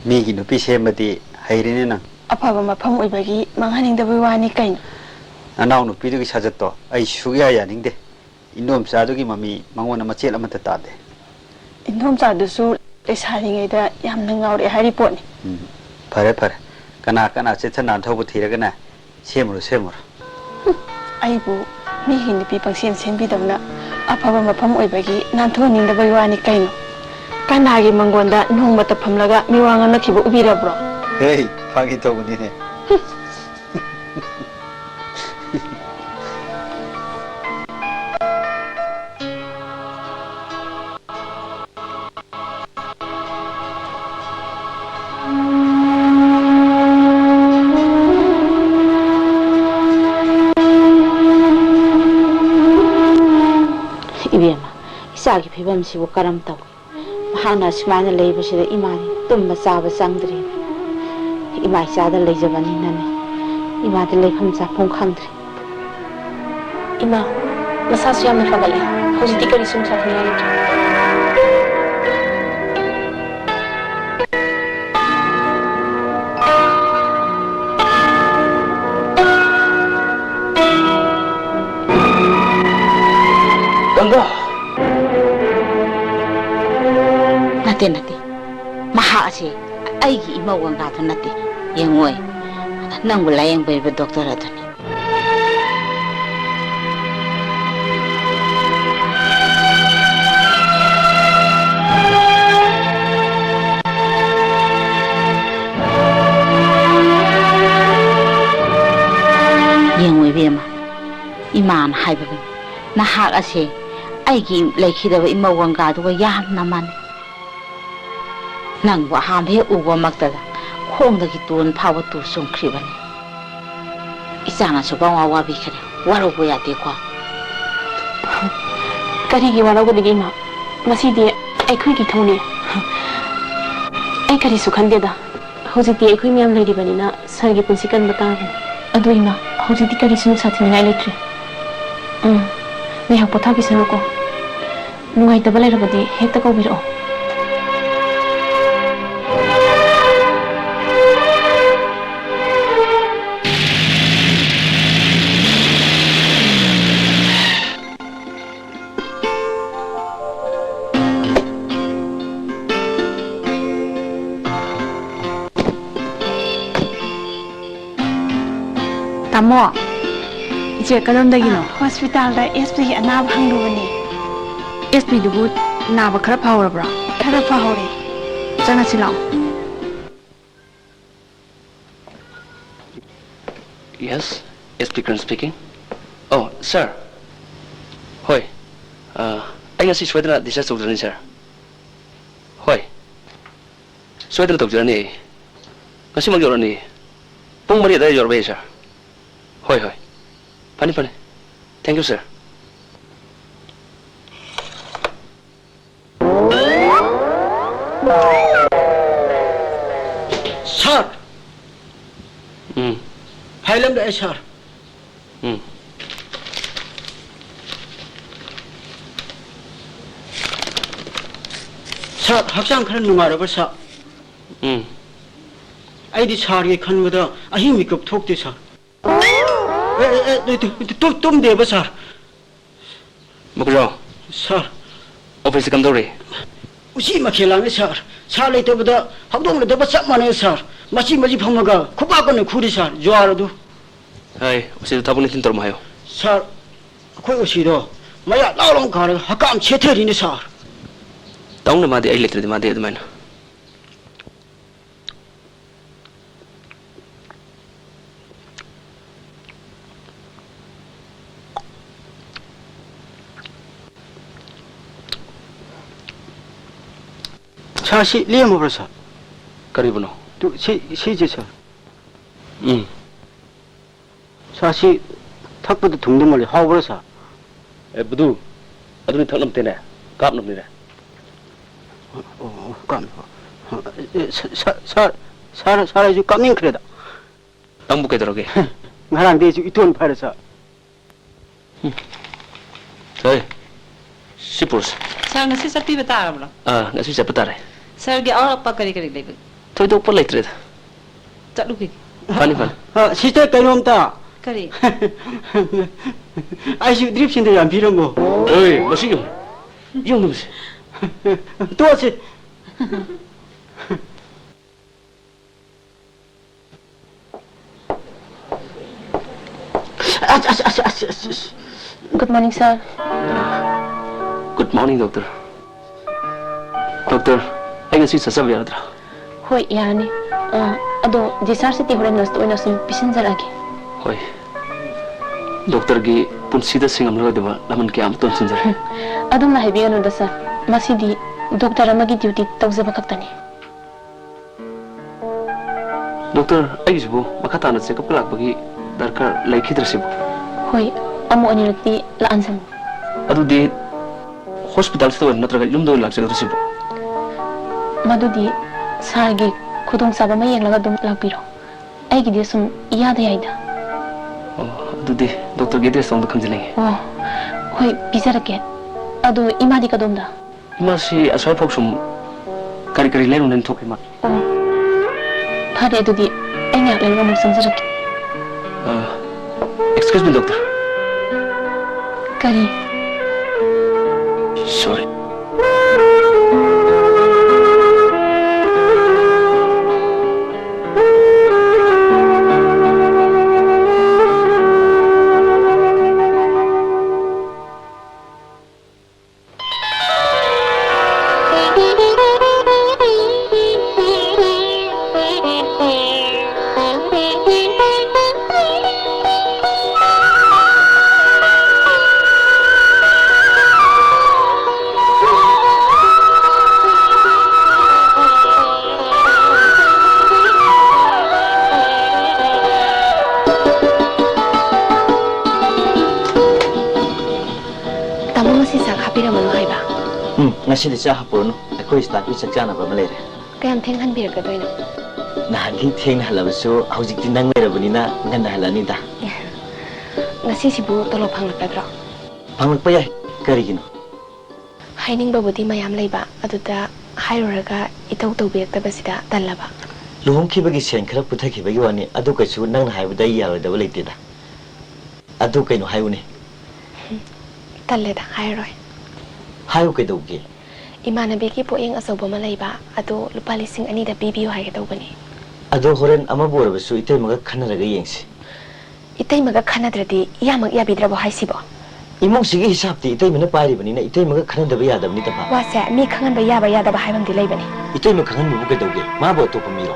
migi nu pi semadi hairine nang afaba mafam oibagi manghaningdabai wani kaino nanau nu pidugi sajatto ai sugya yaningde indom sadugi mami mangona machel amata tade indom chadusu laisari ngai da yamna ngaure hari potni fare fare kana kana chethana thobu thiragana semuru semuru aibu mi hindi pi pangsen senbidamna afaba mafam oibagi nanthoningdabai wani kaino kanagi mangonda nongmata phamlaga miwanga nakhibu ubirabro hey phagi tobunine ꯏꯆꯥꯒꯤ ꯐꯤꯕꯝꯁꯤꯕꯨ ꯀꯔꯝ ꯇꯧꯏ ꯃꯍꯥꯛꯅ ꯁꯨꯃꯥꯏꯅ ꯂꯩꯕꯁꯤꯗ ꯏꯃꯥꯗꯤ ꯇꯨꯝꯕ ꯆꯥꯕ ꯆꯪꯗ꯭ꯔꯤ 이마 이자들 레이저바니나네 이마들 레이컴 자풍 칸드리 이마 마사수 야면 파갈래 호지디 거리 숨차 그냥 Gangga 나대 마하지 아이기 이마 원가도 나대 영호이 낭불 라양 베베 독터라더니 영호이 베마 이만 하이버근 나학 아세 아이기 레키다바 이마 원가도가 야함나만 낭부 함해 우고 막다다 콩덕이 돈 파워 또 송크리바네 이상한 소방와 와비크래 와로고야 되고 까리기 와라고되기 이마 마시디 아이크기 통네 아이 까리수 칸데다 호지디 아이크이 미암 레디바니나 사기 분시간 바타고 아도 이마 호지디 까리수 사티니가 레트리 내학 포타기 서로고 누가이다 발레라바디 헥다 거비로 담모 이제 그런다기노 호스피탈다 SP기 아나바 항로바니 SP 두고 나바 khara 파워라브라 khara 파호레 장나 실랑 Yes, SP Kern speaking. Oh, sir. Hoy. Ay nga si Swedra di siya sugdran sir. Hoy. Swedra tugdran ni. Kasi magyoran ni. Pung mari tayo yorbe sir. Hoy. Pani. Thank you, sir. Sir. Hailam da sir. Sir, haksan khara nungaraba sir. Aidi sarge khanbada ahi mikap thokte sir. Tum deba sir. Mukro. Sir. Office kam dori. Usi makhelang sir. Sir le tebada hakdong le deba chap mane sir. Machi phamaga khupa kon khuri sir. Jwar du. Hai, usi thabun tin tor mayo. Sir, khoi usi do. Maya lawlong khar hakam chetheri ni sir. Tong na madi ai letre de madi adman. 차시 리엠어버서 Karibno. 또 시제서 차시 탁부터 둥둥거리 하버서 E budu. Aduni thaknam tene. Kapnam ni. 깜 사라지 깜닝 그래다 Ang buke doroge. 나랑 대주 이돈 팔아서 Hey. Sipurs. Sir ngasi sapi batarabla Ngasi sa patare. Sir ge aur appa kari lebe Toy do por letre. chatluki Pani. 시대 까놈다 kari 아이시 드립신데 안 비는 뭐 Oi, masih yung. Yung naman siya. 또 왔지 Good morning, sir. Good morning, doctor. Doctor, ay ngasi sasabi yadra. Hoy, yani. Ado, discharge ti horen nas to ina sum pisinjalagi. Hoy. Doctor gi punsida singam lo deba laman ke am ton sinjar. Adum na hebi anu da sir. Masidi doctor amagi duty tawzaba kaktani. Doctor, ay gisibu makata na se kapalak bagi darkar laikhi drasibu. Hoy, amo anirati laan sa mo. Adu di ꯍꯣꯁꯄꯤꯇꯥꯜꯁꯤꯗ ꯑꯣꯏꯅ ꯅꯠꯇ꯭ꯔꯒ ꯌꯨꯝꯗ ꯑꯣꯏꯅ ꯂꯥꯛꯆꯒꯗꯧꯔꯤꯕꯣ? ꯃꯗꯨꯗꯤ ꯁꯥꯔꯒꯤ ꯈꯨꯗꯣꯡꯆꯥꯕ ꯑꯃ ꯌꯦꯡꯂꯒ ꯑꯗꯨꯝ ꯂꯥꯛꯄꯤꯔꯣ. ꯑꯩꯒꯤꯗꯤ ꯁꯨꯝ ꯏꯌꯥꯗ ꯌꯥꯏꯗ. ꯑꯗꯨꯗꯤ ꯗꯣꯛꯇꯔꯒꯤ ꯑꯦꯗ꯭ꯔꯦꯁꯇꯣ ꯑꯝꯇ ꯈꯪꯖꯅꯤꯡꯉꯤ. ꯍꯣꯏ ꯄꯤꯖꯔꯛꯀꯦ. ꯑꯗꯣ ꯏꯃꯥꯗꯤ ꯀꯗꯣꯝꯗ? ꯏꯃꯥꯁꯤ ꯑꯁ꯭ꯋꯥꯏꯐꯥꯎ ꯁꯨꯝ ꯀꯔꯤ ꯂꯩꯔꯨꯅꯦꯅ ꯊꯣꯛꯈꯤ ꯃꯥ. ꯐꯔꯦ ꯑꯗꯨꯗꯤ ꯑꯩ ꯉꯥꯏꯍꯥꯛ ꯂꯩꯔꯒ ꯑꯃꯨꯛ ꯆꯪꯖꯔꯛꯀꯦ. Excuse me, doctor. Kari. Sorry. Nasi di cah pun, aku istirahat bisa jangan apa melere. Kayam theng han biar kado ini. Nah, ini theng halah besu, aku jadi tinang melere bunina, ngan dah halah ni dah. Nasi sibu tolong panglak kadro. Panglak apa ya? Kari gino. Haining babudi mayam leba, aduda hairaga itau tau biar tabasida talaba. Luhung ki bagi sian kerap putar ki bagi wani, adu kacu nang hai budai ya dah boleh tidak. Adu kau no hai uni. Taleda hairoi. Hayu kau dah ugi. Imanabiki po yang asobo malayba, ado lupa lising ani da bibiyo hai kataw bani. Ado horen ama bora besu itay maga khana raga yengsi. Itay maga khana dradi iya mag iya bidra bo hai sibo. Imong sige hisab ti itay mana pari bani na itay maga khana daba yada bani tapa. Wasa mi khangan ba yada ba hai bam dilay bani. Itay maga khangan mo kay dawge, mabo to pamiro.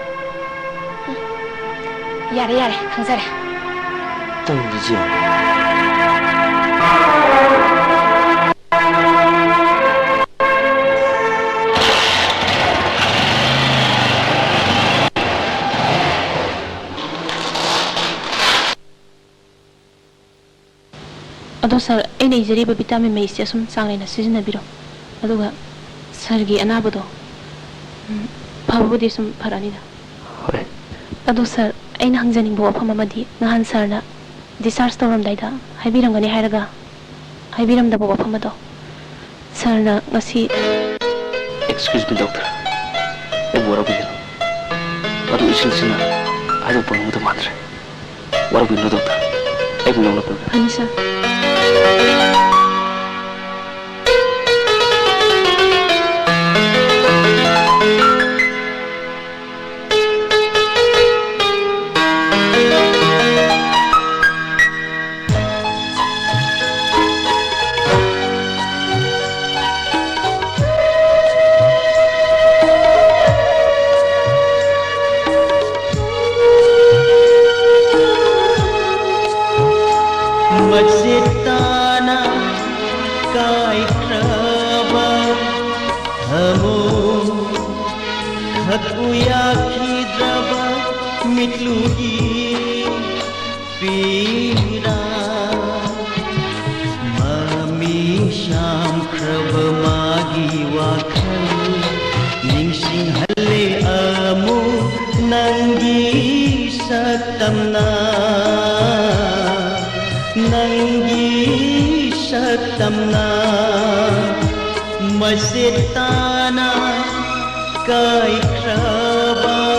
Yare khangzare. Tang dijo. Ado sir, ini ijari vitamin mai sia sum sangai na season biro. Ado ga sir gi ana bodo. Pabu di sum parani da. Hoi. Ado sir, aina hangjaning bo apam amadi nahan sir na discharge tawram dai da. Haibiram gani hairaga. Haibiram da bo apam ado. Sir na ngasi. Excuse me, doctor. What are we doing? What do we listen? I don't know the matter. What are we doing, doctor? I don't know the matter. Ani sir. Masitana kai kraba